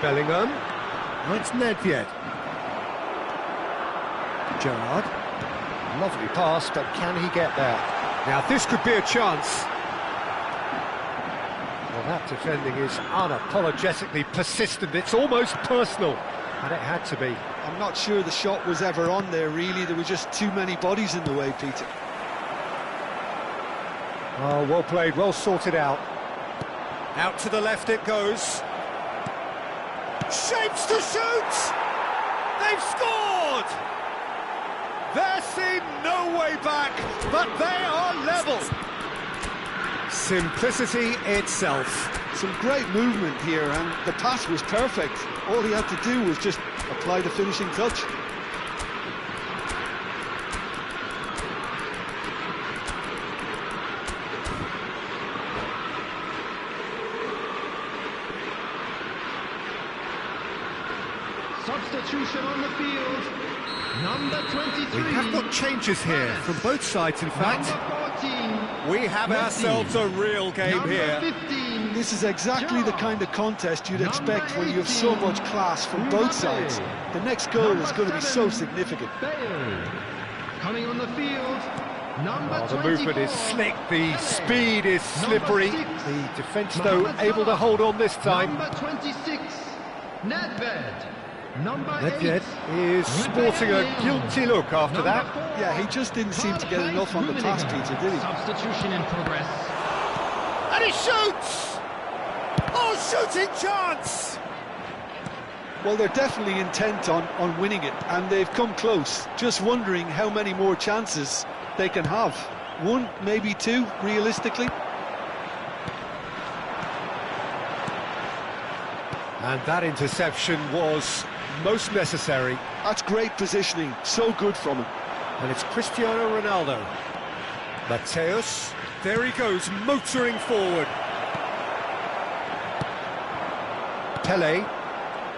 Bellingham. Now it's Nedved. Gerrard. Lovely pass, but can he get there? Now this could be a chance. Well, that defending is unapologetically persistent. It's almost personal, and it had to be. I'm not sure the shot was ever on there, really. There were just too many bodies in the way, Peter. Oh, well played, well sorted out. Out to the left it goes. Shapes to shoot! They've scored! There seemed no way back, but they are level. Simplicity itself. Some great movement here, and the pass was perfect. All he had to do was just apply the finishing touch. Substitution on the field. Number 23. We have got changes here from both sides, in fact. Number 14. We have ourselves a real game Number here. 15. This is exactly the kind of contest you'd expect when you have so much class from both sides. The next goal is going to be so significant. Bale. Coming on the field. Number The movement is 24. slick, the speed is slippery. Number 6. The defence, though, Number able to 12. hold on this time. Number 26. Nedved. Number Nedved 8. is sporting a guilty look after that. Yeah, he just didn't seem to get enough on the pass, Peter, did he? Substitution in progress. And he shoots! Oh, shooting chance! Well, they're definitely intent on winning it, and they've come close. Just wondering how many more chances they can have. One, maybe two, realistically. And that interception was most necessary. That's great positioning, so good from him. And it's Cristiano Ronaldo. Mateus, there he goes, motoring forward. Pele.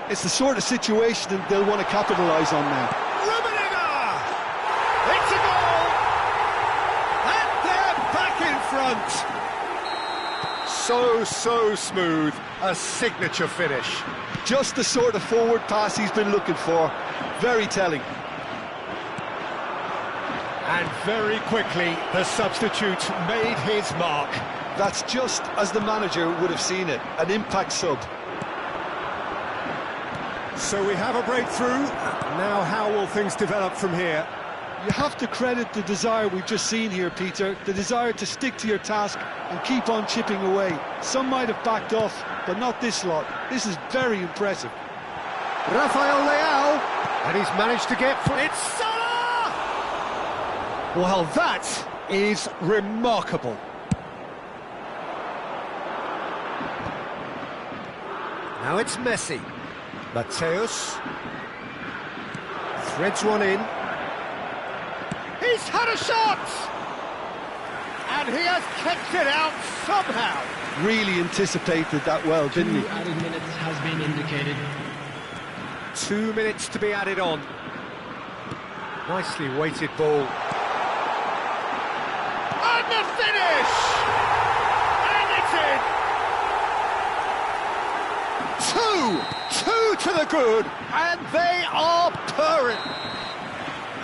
It's the sort of situation that they'll want to capitalise on now. Rummenigge! It's a goal! And they're back in front! So smooth, a signature finish. Just the sort of forward pass he's been looking for. Very telling. And very quickly, the substitute made his mark. That's just as the manager would have seen it, an impact sub. So we have a breakthrough. Now how will things develop from here? You have to credit the desire we've just seen here, Peter, the desire to stick to your task and keep on chipping away. Some might have backed off, but not this lot. This is very impressive. Rafael Leao, and he's managed to get... It's Salah! Well, that is remarkable. Now it's Messi. Mateus threads one in. He's had a shot! And he has kept it out somehow. Really anticipated that well, didn't he? Added minutes has been indicated. 2 minutes to be added on. Nicely weighted ball. And the finish! And it's in! Two to the good, and they are purring.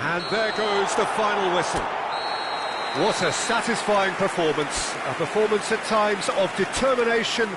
And there goes the final whistle. What a satisfying performance. A performance at times of determination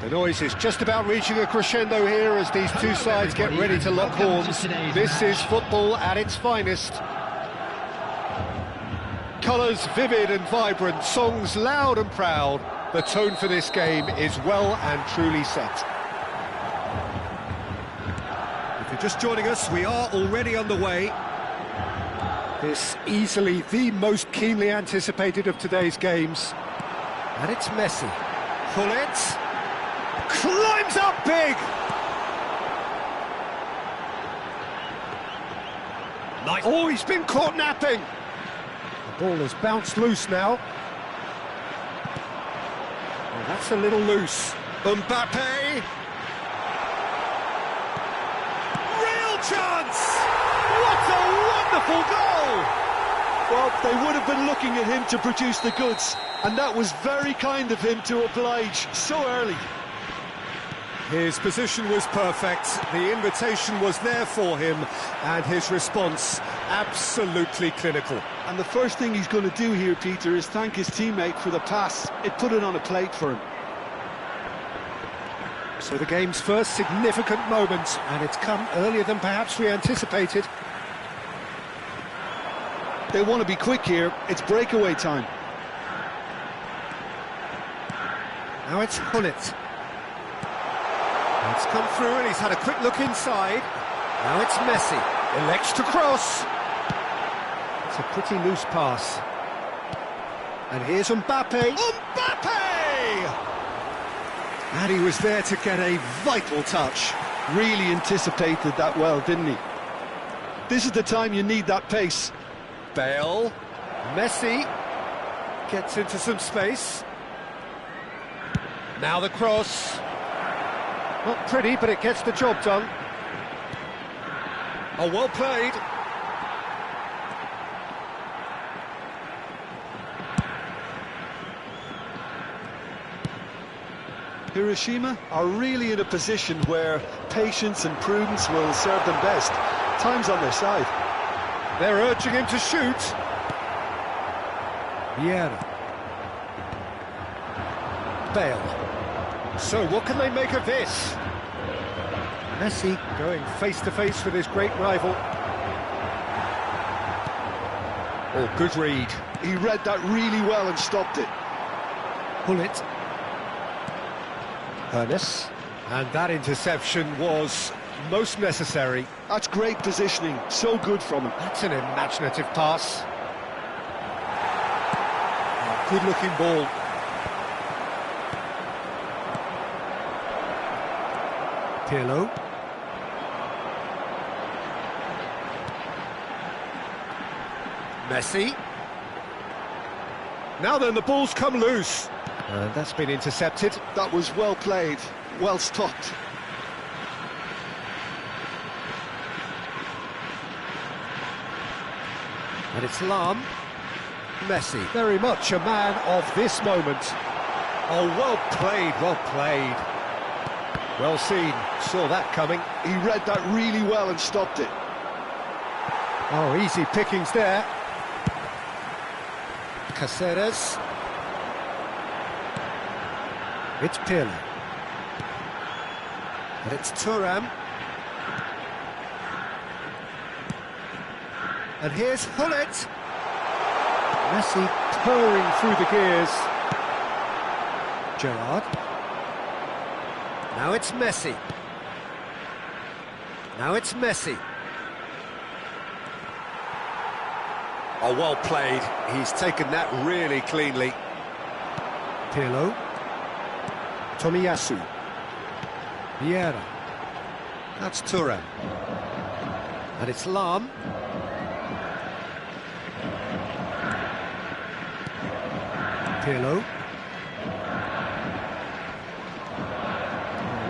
The noise is just about reaching a crescendo here as these two sides get ready to lock horns. This is football at its finest. Colours vivid and vibrant, songs loud and proud. The tone for this game is well and truly set. If you're just joining us, we are already underway. This easily the most keenly anticipated of today's games. And it's Messi. Pullet. Climbs up big! Nice. Oh, he's been caught napping! The ball has bounced loose now. Oh, that's a little loose. Mbappe! Real chance! What a wonderful goal! Well, they would have been looking at him to produce the goods, and that was very kind of him to oblige so early. His position was perfect, the invitation was there for him, and his response absolutely clinical. And the first thing he's going to do here, Peter, is thank his teammate for the pass. It put it on a plate for him. So the game's first significant moment, and it's come earlier than perhaps we anticipated. They want to be quick here, it's breakaway time. Now it's Hullet. It's come through and he's had a quick look inside. Now it's Messi. Elects to cross. It's a pretty loose pass. And here's Mbappe. Mbappe! And he was there to get a vital touch. Really anticipated that well, didn't he? This is the time you need that pace. Bale. Messi gets into some space. Now the cross. Not pretty, but it gets the job done. Oh, well played. Hiroshima are really in a position where patience and prudence will serve them best. Time's on their side. They're urging him to shoot. Vieira. Bale. So what can they make of this? Messi going face-to-face with his great rival. Oh, good read. He read that really well and stopped it. Hullet. Ernest. And that interception was most necessary. That's great positioning, so good from him. That's an imaginative pass. Oh, good-looking ball. Pirlo. Messi. Now then, the ball's come loose. And that's been intercepted. That was well played, well stopped. And it's Lam. Messi, very much a man of this moment. Oh, well played, well played. Well seen, saw that coming. He read that really well and stopped it. Oh, easy pickings there. Caceres. It's Pirlo. And it's Thuram. And here's Hullet. Messi purring through the gears. Gerrard. Now it's Messi. Now it's Messi. Oh, well played. He's taken that really cleanly. Pirlo. Tomiyasu. Vieira. That's Thuram. And it's Lam. Pirlo.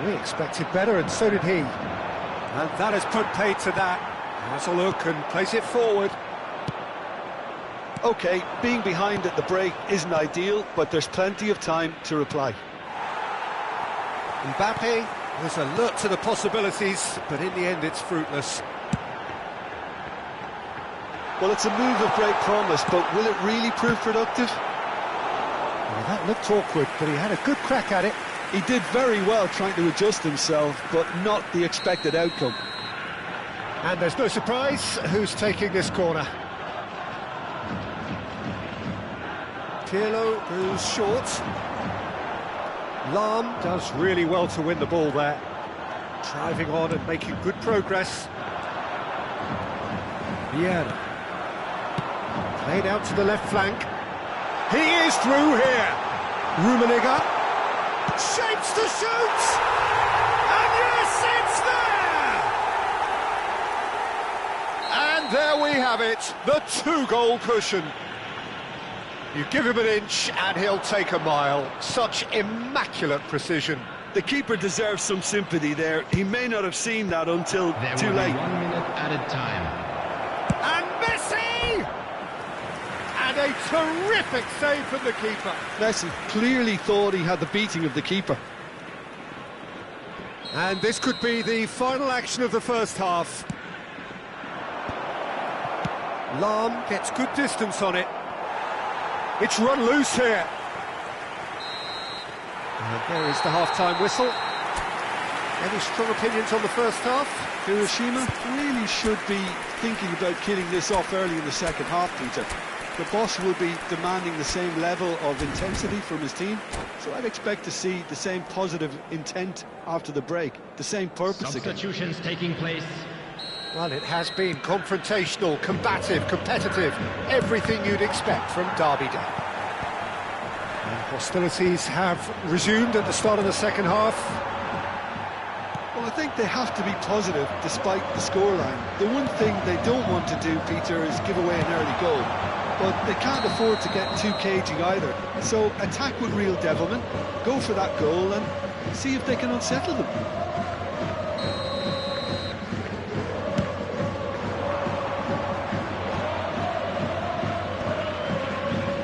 We expected better, and so did he. And that has put paid to that. Has a look and plays it forward. OK, being behind at the break isn't ideal, but there's plenty of time to reply. Mbappe was alert to the possibilities, but in the end it's fruitless. Well, it's a move of great promise, but will it really prove productive? Well, that looked awkward, but he had a good crack at it. He did very well trying to adjust himself, but not the expected outcome. And there's no surprise who's taking this corner. Pirlo goes short. Lahm does really well to win the ball there. Driving on and making good progress. Vieira. Played out to the left flank. He is through here. Rummenigge. Shapes to shoot! And yes, it's there! And there we have it, the two-goal cushion. You give him an inch and he'll take a mile. Such immaculate precision. The keeper deserves some sympathy there. He may not have seen that until too late. 1 minute added time. And Messi! And a terrific save from the keeper. Messi clearly thought he had the beating of the keeper. And this could be the final action of the first half. Lahm gets good distance on it. It's run loose here. And there is the half-time whistle. Any strong opinions on the first half? Hiroshima really should be thinking about killing this off early in the second half, Peter. The boss will be demanding the same level of intensity from his team, so I'd expect to see the same positive intent after the break, the same purpose again. Substitutions taking place. Well, it has been confrontational, combative, competitive, everything you'd expect from Derby Day. And hostilities have resumed at the start of the second half. Well, I think they have to be positive despite the scoreline. The one thing they don't want to do, Peter, is give away an early goal. But they can't afford to get too cagey either. So attack with real devilment, go for that goal and see if they can unsettle them.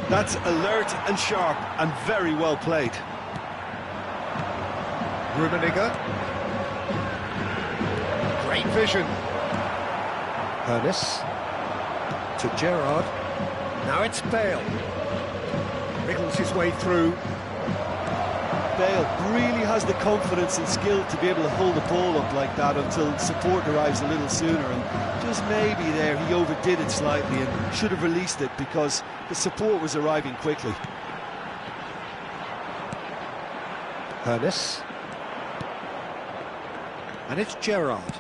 That's alert and sharp and very well played. Rummenigge. Great vision. Ernest. To Gerrard. Now it's Bale. Wriggles his way through. Bale really has the confidence and skill to be able to hold the ball up like that until support arrives a little sooner, and just maybe there he overdid it slightly and should have released it because the support was arriving quickly. Ernest. And it's Gerrard.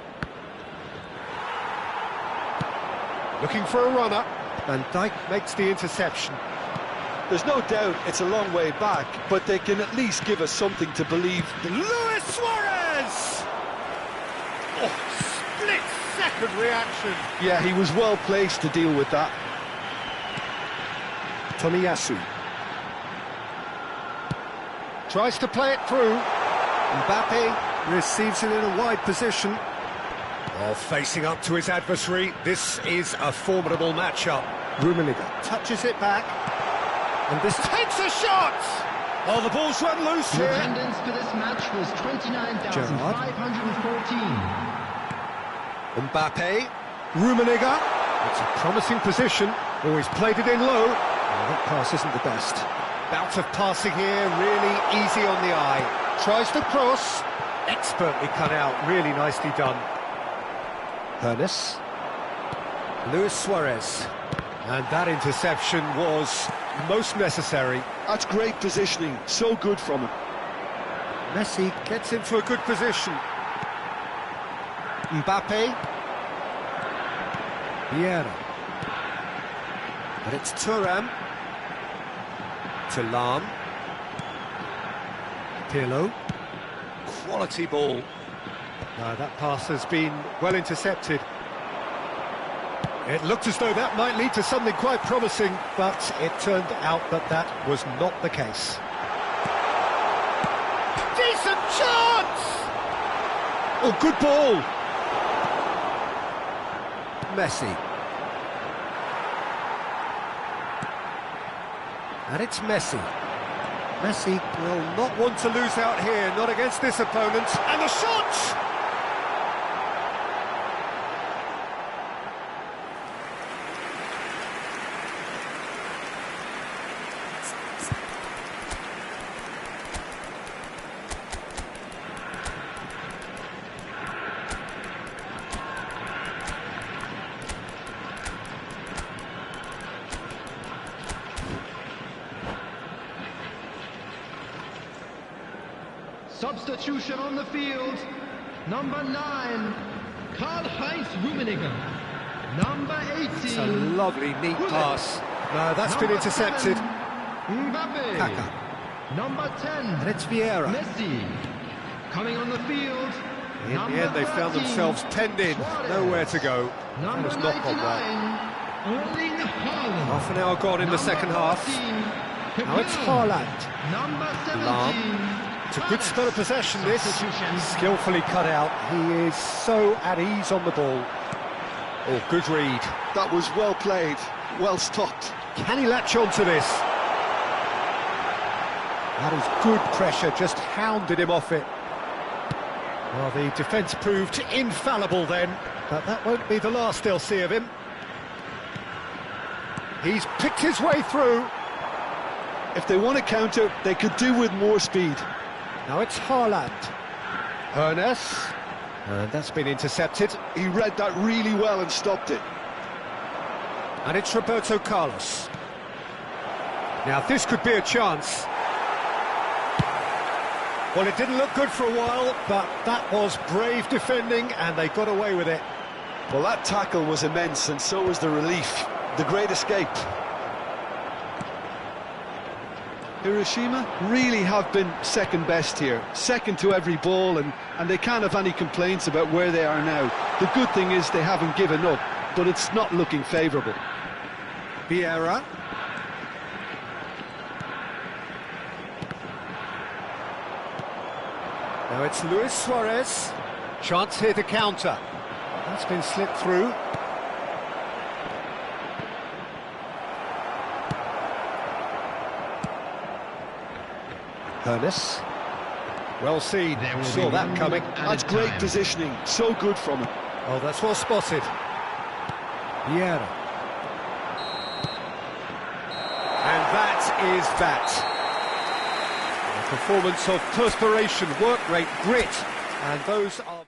Looking for a runner. Van Dijk makes the interception. There's no doubt it's a long way back, but they can at least give us something to believe. Luis Suarez! Oh, split-second reaction. Yeah, he was well placed to deal with that. Tomiyasu. Tries to play it through. Mbappe receives it in a wide position. While facing up to his adversary, this is a formidable matchup. Rummenigge touches it back. And this takes a shot! Oh, the ball's run loose The here. attendance for this match was 29,514. Mbappe. Rummenigge. It's a promising position. Oh, he's played it in low. Oh, that pass isn't the best. Bout of passing here, really easy on the eye. Tries to cross. Expertly cut out, really nicely done. Ernest. Luis Suarez. And that interception was most necessary. That's great positioning, so good from him. Messi gets into a good position. Mbappe. Vieira. And it's Thuram. To Lahm. Pirlo. Quality ball. That pass has been well intercepted. It looked as though that might lead to something quite promising, but it turned out that that was not the case. Decent chance! Oh, good ball! Messi. And it's Messi. Messi will not want to lose out here, not against this opponent. And the shot! substitution on the field. Number 9, Karl-Heinz Rummenigge. Number 18. It's a lovely, neat pass. No, that's been intercepted. Mbappe. Kaka. Number 10. And it's Vieira. Messi. Coming on the field. In the end, they found themselves penned in, nowhere to go. That has not gone well. Half an hour gone in the second half. Now it's Haaland. Number 17. It's a good spell of possession, this. Skillfully cut out. He is so at ease on the ball. Oh, good read. That was well played, well stopped. Can he latch on to this? That is good pressure, just hounded him off it. Well, the defence proved infallible then, but that won't be the last they'll see of him. He's picked his way through. If they want to counter, they could do with more speed. Now it's Haaland. Ernest. And that's been intercepted. He read that really well and stopped it. And it's Roberto Carlos. Now this could be a chance. Well, it didn't look good for a while, but that was brave defending and they got away with it. Well, that tackle was immense, and so was the relief. The great escape. Hiroshima really have been second best here, second to every ball, and they can't have any complaints about where they are now. The good thing is they haven't given up, but it's not looking favourable. Vieira. Now it's Luis Suarez. Chance here to counter. That's been slipped through. Ernest. Well seen, saw that coming. That's great positioning, so good from him. Oh, that's well spotted. Vieira. And that is that. A performance of perspiration, work rate, grit, and those are...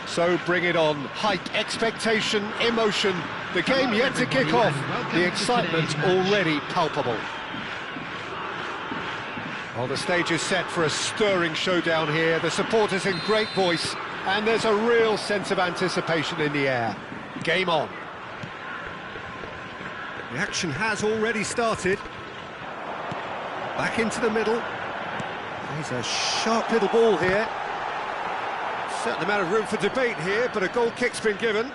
So bring it on. Hype, expectation, emotion. The game yet to kick off. The excitement already palpable. Well, the stage is set for a stirring showdown here. The supporters in great voice, and there's a real sense of anticipation in the air. Game on. The action has already started. Back into the middle. There's a sharp little ball here. Certain amount of room for debate here, but a goal kick's been given.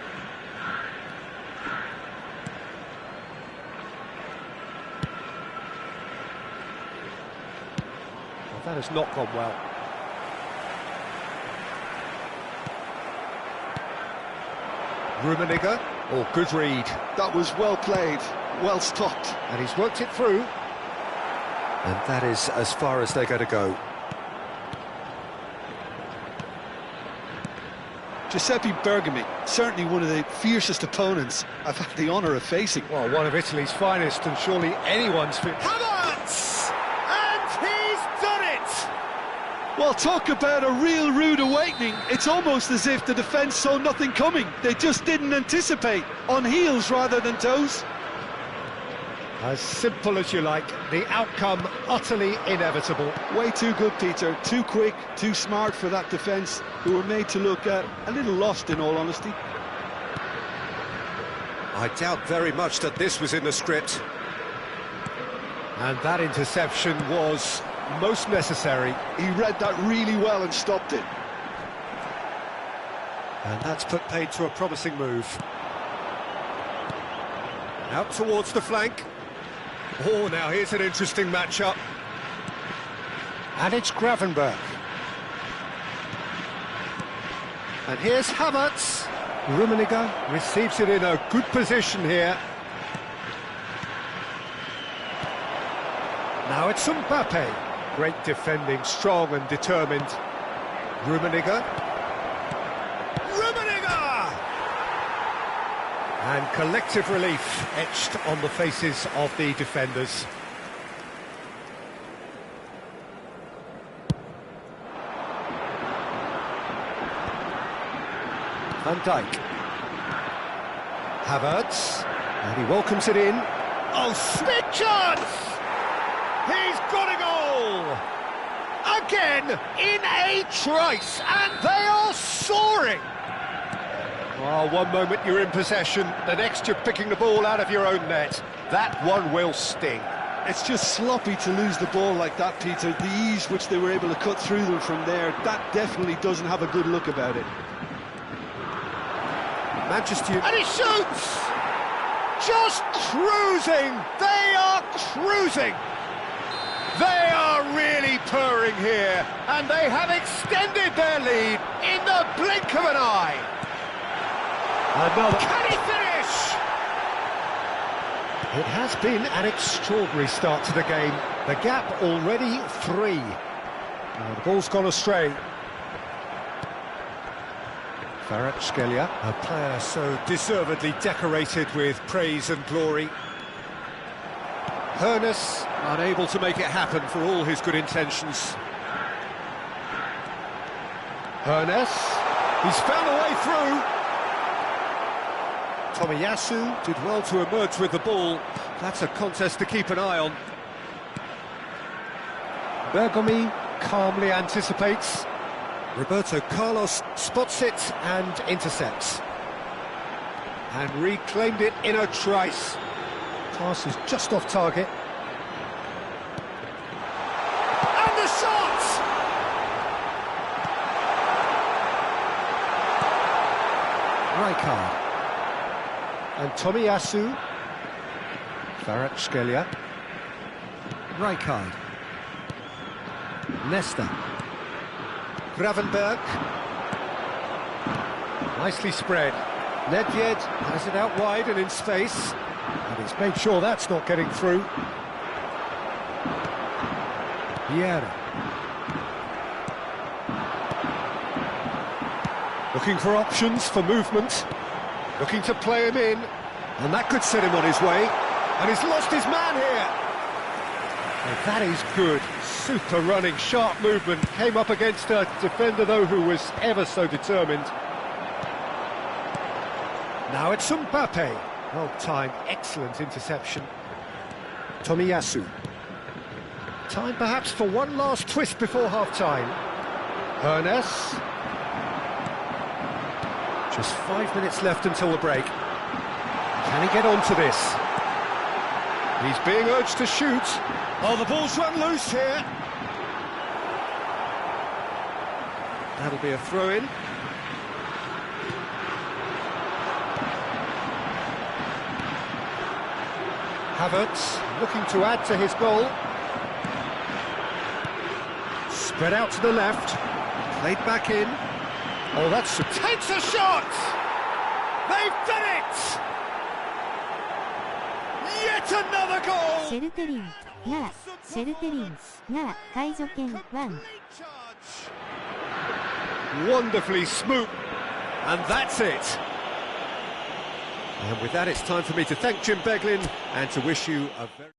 Well, that has not gone well. Rummenigge. Oh, good read. That was well played, well stopped. And he's worked it through. And that is as far as they're going to go. Giuseppe Bergami, certainly one of the fiercest opponents I've had the honour of facing. Well, one of Italy's finest, and surely anyone's fit. Havertz! And he's done it! Well, talk about a real rude awakening. It's almost as if the defence saw nothing coming. They just didn't anticipate, on heels rather than toes. As simple as you like, the outcome utterly inevitable. Way too good, Peter. Too quick, too smart for that defence, who were made to look a little lost, in all honesty. I doubt very much that this was in the script. And that interception was most necessary. He read that really well and stopped it. And that's put paid to a promising move. Out towards the flank. Oh, now here's an interesting matchup. And it's Gravenberch. And here's Havertz. Rummenigge receives it in a good position here. Now it's Mbappe. Great defending, strong and determined. Rummenigge. And collective relief etched on the faces of the defenders. Van Dijk. Havertz. And he welcomes it in. Oh, big chance! He's got a goal! Again, in a trice, and they are soaring! Well, one moment you're in possession, the next you're picking the ball out of your own net. That one will sting. It's just sloppy to lose the ball like that, Peter. The ease which they were able to cut through them from there, that definitely doesn't have a good look about it. Manchester... And he shoots! Just cruising! They are cruising! They are really purring here, and they have extended their lead in the blink of an eye. Another. Can he finish? It has been an extraordinary start to the game. The gap already 3. The ball's gone astray. Kvaratskhelia, a player so deservedly decorated with praise and glory. Hoeneß, unable to make it happen for all his good intentions. Hoeneß, he's found a way through. Tomiyasu did well to emerge with the ball. That's a contest to keep an eye on. Bergami calmly anticipates. Roberto Carlos spots it and intercepts. And reclaimed it in a trice. Pass is just off target. And the shot! Rijkaard. And Tomiyasu. Kvaratskhelia. Rijkaard. Nesta. Gravenberch. Nicely spread. Nedved has it out wide and in space. And he's made sure that's not getting through. Vieira. Looking for options for movement. Looking to play him in. And that could set him on his way. And he's lost his man here. And that is good. Super running, sharp movement. Came up against a defender, though, who was ever so determined. Now it's Mbappe. Well timed, excellent interception. Tomiyasu. Time perhaps for one last twist before half-time. Hoeneß. Just 5 minutes left until the break. Can he get on to this? He's being urged to shoot. Oh, the ball's run loose here. That'll be a throw-in. Havertz looking to add to his goal. Spread out to the left. Played back in. Oh, that's... Takes a shot! They've done it! Yet another goal! シェルテリン、なあ、シェルテリン、なあ、解除権1。Wonderfully smooth. And that's it. And with that, it's time for me to thank Jim Beglin and to wish you a very...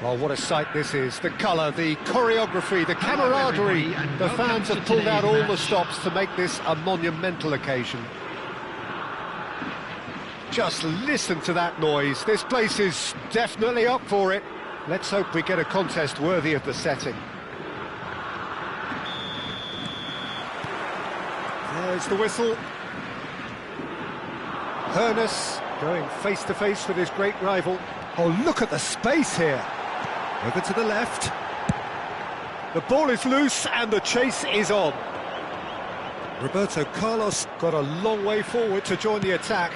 Well, what a sight this is. The colour, the choreography, the camaraderie. The fans have pulled out all the stops to make this a monumental occasion. Just listen to that noise. This place is definitely up for it. Let's hope we get a contest worthy of the setting. There's the whistle. Hoeneß going face-to-face with his great rival. Oh, look at the space here. Over to the left. The ball is loose and the chase is on. Roberto Carlos got a long way forward to join the attack.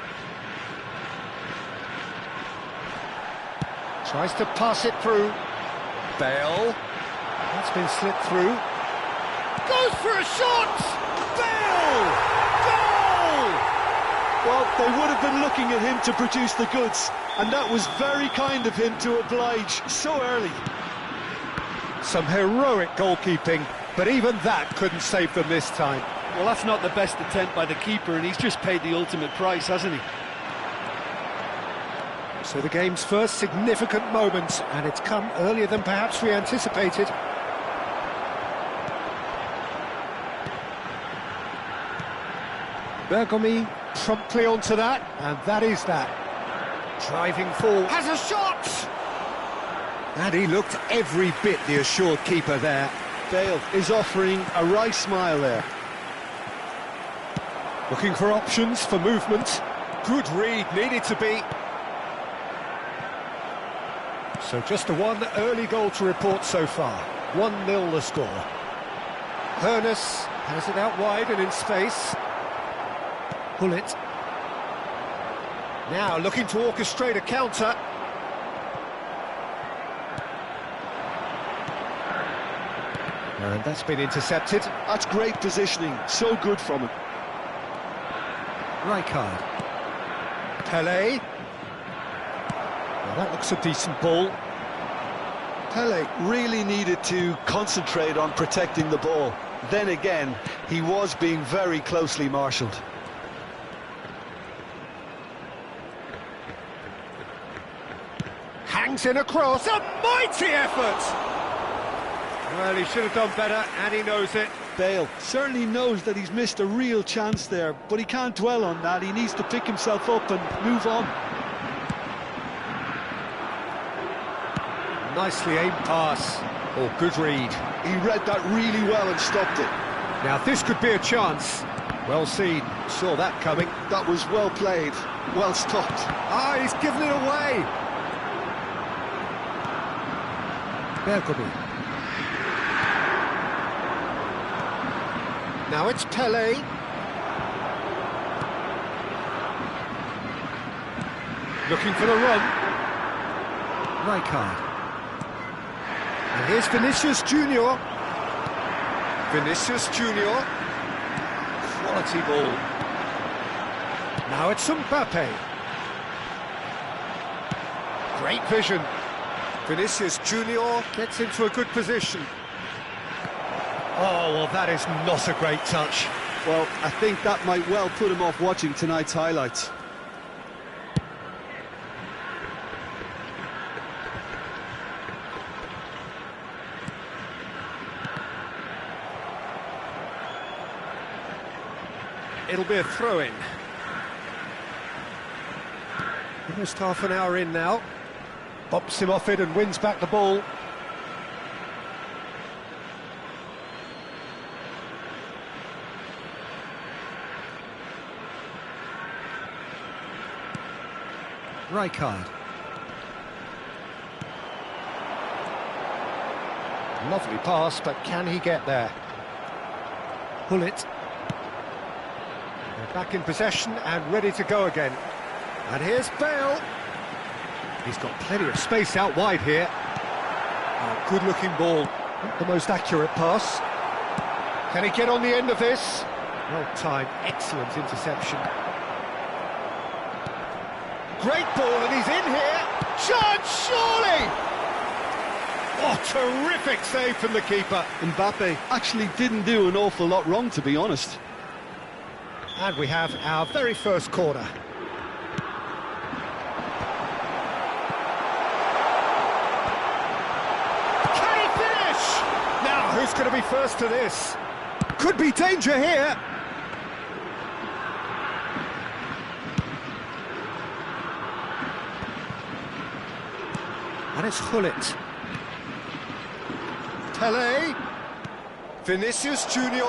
Tries to pass it through. Bale. That's been slipped through. Goes for a shot! Bale! Goal! Well, they would have been looking at him to produce the goods, and that was very kind of him to oblige so early. Some heroic goalkeeping, but even that couldn't save them this time. Well, that's not the best attempt by the keeper, and he's just paid the ultimate price, hasn't he? So the game's first significant moment, and it's come earlier than perhaps we anticipated. Bergomi promptly onto that, and that is that. Driving forward. Has a shot! And he looked every bit the assured keeper there. Bale is offering a wry smile there. Looking for options, for movement. Good read, needed to be. So just a one early goal to report so far. 1-0 the score. Hoeneß has it out wide and in space. Bullet. Now looking to orchestrate a counter. And that's been intercepted. That's great positioning, so good from him. Rijkaard. Pelé. Well, that looks a decent ball. Pelé really needed to concentrate on protecting the ball. Then again, he was being very closely marshalled. Hangs in across, a mighty effort! Well, he should have done better, and he knows it. Bale certainly knows that he's missed a real chance there, but he can't dwell on that. He needs to pick himself up and move on. Nicely aimed pass. Oh, good read. He read that really well and stopped it. Now, this could be a chance. Well seen. Saw that coming. That was well played, well stopped. Ah, he's given it away. Bergomi. Now it's Pelé. Looking for the run. Rijkaard. And here's Vinicius Junior. Vinicius Junior. Quality ball. Now it's Mbappe. Great vision. Vinicius Junior gets into a good position. Oh, well, that is not a great touch. Well, I think that might well put him off watching tonight's highlights. It'll be a throw-in. Almost half an hour in now. Bops him off it and wins back the ball. Rijkaard. Lovely pass, but can he get there? Bullet. They're back in possession and ready to go again. And here's Bale. He's got plenty of space out wide here. Oh, good-looking ball. Not the most accurate pass. Can he get on the end of this? Well timed, excellent interception. Great ball, and he's in here. Chance, surely! Oh, terrific save from the keeper. Mbappe actually didn't do an awful lot wrong, to be honest. And we have our very first corner. going to be first to this. Could be danger here. And it's Hullet. Pele. Vinicius Junior.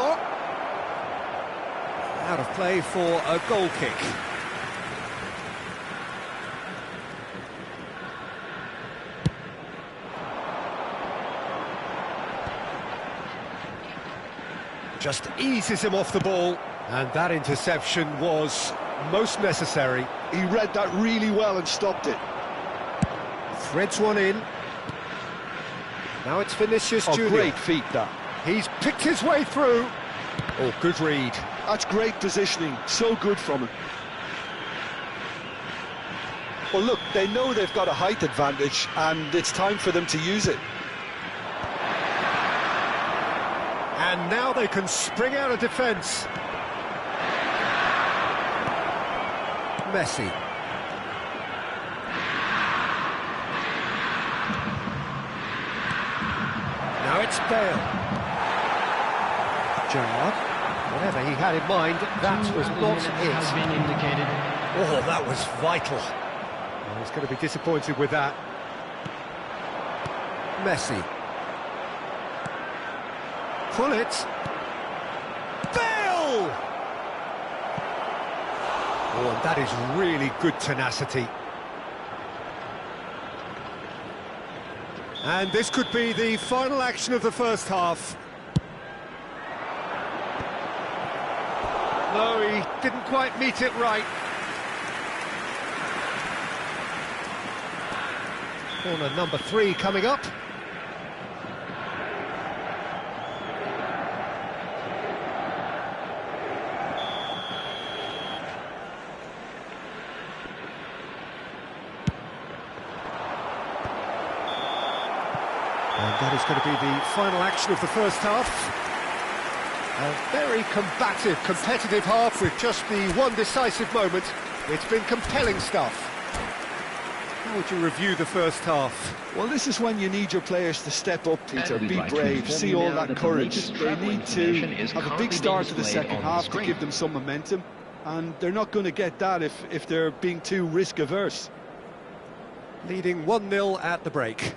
Out of play for a goal kick. Just eases him off the ball, and that interception was most necessary. He read that really well and stopped it. Threads one in. Now it's Vinicius Junior. Great feat, that. He's picked his way through. Oh, good read. That's great positioning, so good from him. Well, look, they know they've got a height advantage, and it's time for them to use it. And now they can spring out of defence. Messi. Now it's Bale. Gerrard. Whatever he had in mind, that was not it. Has been indicated. Oh, that was vital. Well, he's going to be disappointed with that. Messi. Pull it. Bale! Oh, and that is really good tenacity. And this could be the final action of the first half. No, he didn't quite meet it right. Corner number 3 coming up. And that is going to be the final action of the first half. A very combative, competitive half with just the one decisive moment. It's been compelling stuff. How would you review the first half? Well, this is when you need your players to step up, Peter, be brave, see all that courage. They need to have a big start to the second half to give them some momentum, and they're not going to get that if they're being too risk-averse. Leading 1-0 at the break.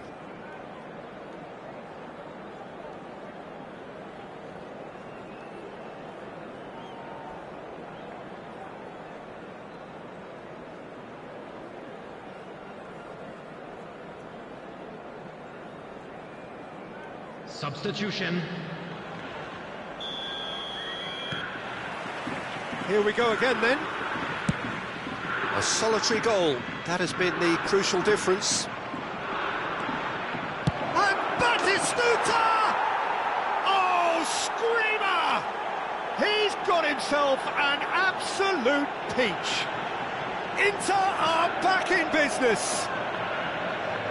Substitution. Here we go again then. A solitary goal. That has been the crucial difference. And Batistuta! Oh, screamer! He's got himself an absolute peach. Inter are back in business.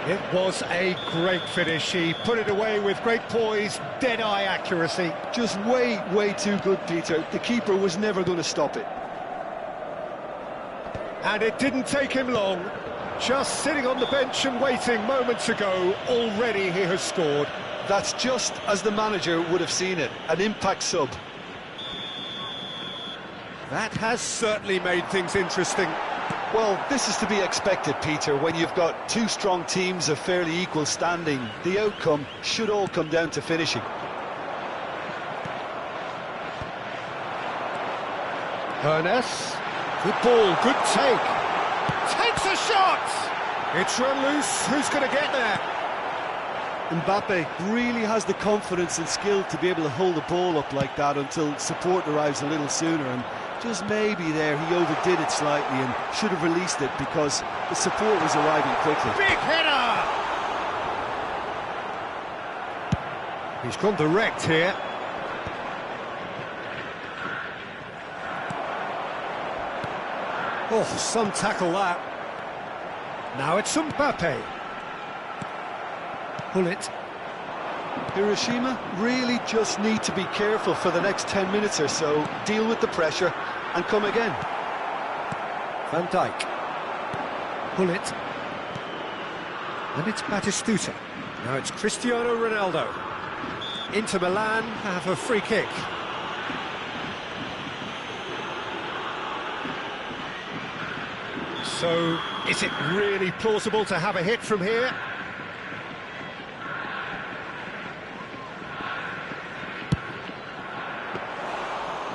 It was a great finish. He put it away with great poise, dead-eye accuracy. Just way too good, Peter. The keeper was never going to stop it. And it didn't take him long. Just sitting on the bench and waiting moments ago, already he has scored. That's just as the manager would have seen it, an impact sub. That has certainly made things interesting. Well, this is to be expected, Peter, when you've got two strong teams of fairly equal standing. The outcome should all come down to finishing. Ernest, good ball, good take. Takes a shot! It's run loose, who's going to get there? Mbappe really has the confidence and skill to be able to hold the ball up like that until support arrives a little sooner, and just maybe there he overdid it slightly and should have released it because the support was arriving quickly. Big header! He's gone direct here. Oh, some tackle that. Now it's Mbappe. Pull it. Hiroshima really just need to be careful for the next 10 minutes or so, deal with the pressure and come again. Van Dijk. Pull it. And it's Batistuta. Now it's Cristiano Ronaldo. Inter Milan have a free kick. So, is it really plausible to have a hit from here?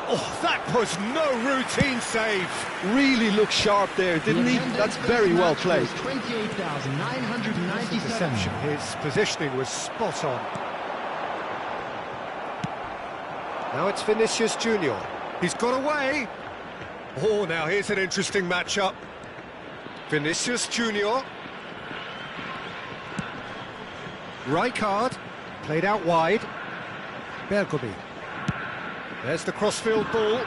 Oh, that was no routine save. Really looked sharp there, didn't he? That's very well played. 28,997. Deception. His positioning was spot on. Now it's Vinicius Junior. He's got away. Oh, now here's an interesting matchup. Vinicius Junior. Rijkaard. Played out wide. Bergomi. There's the crossfield ball.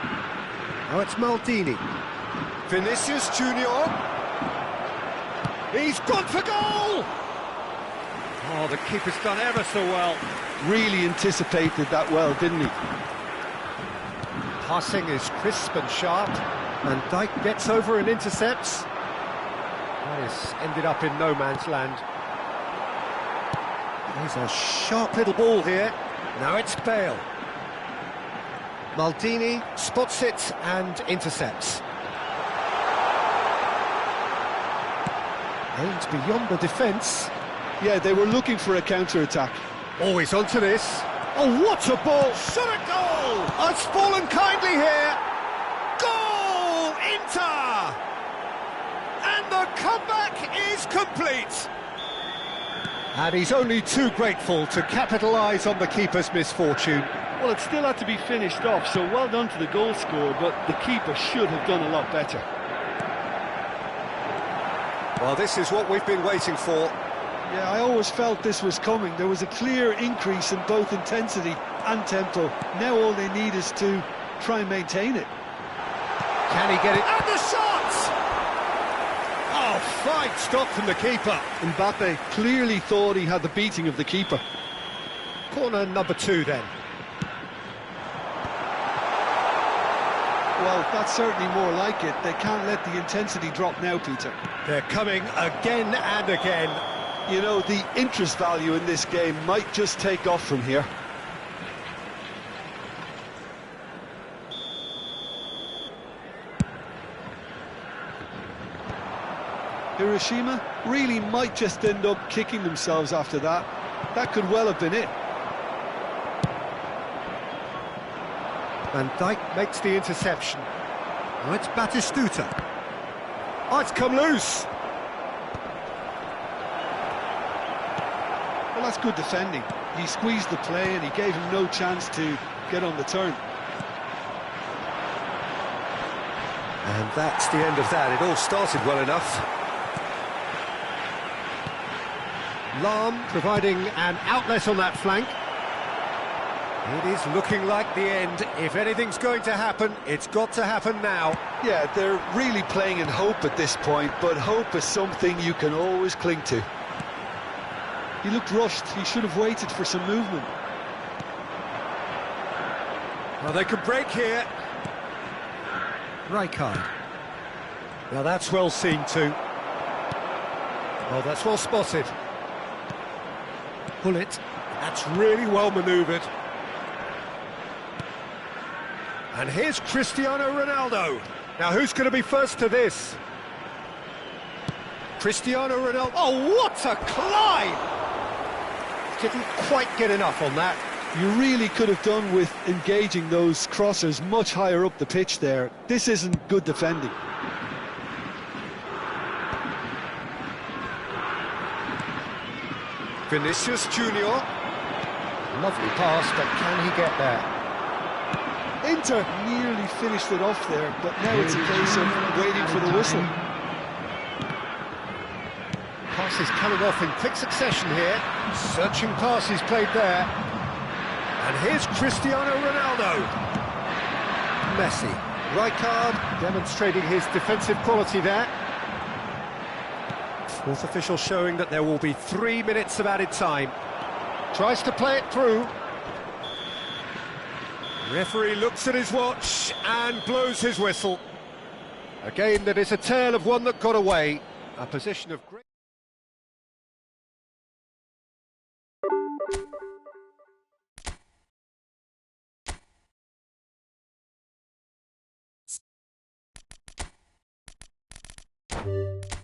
Now it's Maldini. Vinicius Junior. He's gone for goal! Oh, the keeper's done ever so well. Really anticipated that well, didn't he? Passing is crisp and sharp, and Dijk gets over and intercepts. That has ended up in no man's land. There's a sharp little ball here. Now it's Bale. Maldini spots it and intercepts. Aimed beyond the defence. Yeah, they were looking for a counter-attack. Always onto this. Oh, what a ball! Shot a goal! It's fallen kindly here. Goal! Inter! And the comeback is complete. And he's only too grateful to capitalise on the keeper's misfortune. Well, it still had to be finished off, so well done to the goal scorer, but the keeper should have done a lot better. Well, this is what we've been waiting for. Yeah, I always felt this was coming. There was a clear increase in both intensity and tempo. Now all they need is to try and maintain it. Can he get it? And the shot! Oh, fine stop from the keeper. Mbappe clearly thought he had the beating of the keeper. Corner number 2 then. Well, that's certainly more like it. They can't let the intensity drop now, Peter. They're coming again and again. You know, the interest value in this game might just take off from here. Hiroshima really might just end up kicking themselves after that. That could well have been it. Van Dijk makes the interception. Now it's Batistuta. Oh, it's come loose. Well, that's good defending. He squeezed the play and he gave him no chance to get on the turn. And that's the end of that. It all started well enough. Lahm providing an outlet on that flank. It is looking like the end. If anything's going to happen, it's got to happen now. Yeah, they're really playing in hope at this point, but hope is something you can always cling to. He looked rushed. He should have waited for some movement. Well, they could break here. Rijkaard. Now that's well seen too. Oh, that's well spotted. Pull it. That's really well manoeuvred. And here's Cristiano Ronaldo. Now who's going to be first to this? Cristiano Ronaldo. Oh, what a climb! Didn't quite get enough on that. You really could have done with engaging those crossers much higher up the pitch there. This isn't good defending. Vinicius Junior. Lovely pass, but can he get there? Inter nearly finished it off there, but now it's a case of waiting for the whistle. Passes coming off in quick succession here. Searching passes played there. And here's Cristiano Ronaldo. Messi. Rijkaard demonstrating his defensive quality there. Fourth official showing that there will be 3 minutes of added time. Tries to play it through. Referee looks at his watch and blows his whistle. A game that is a tale of one that got away. A position of great... it.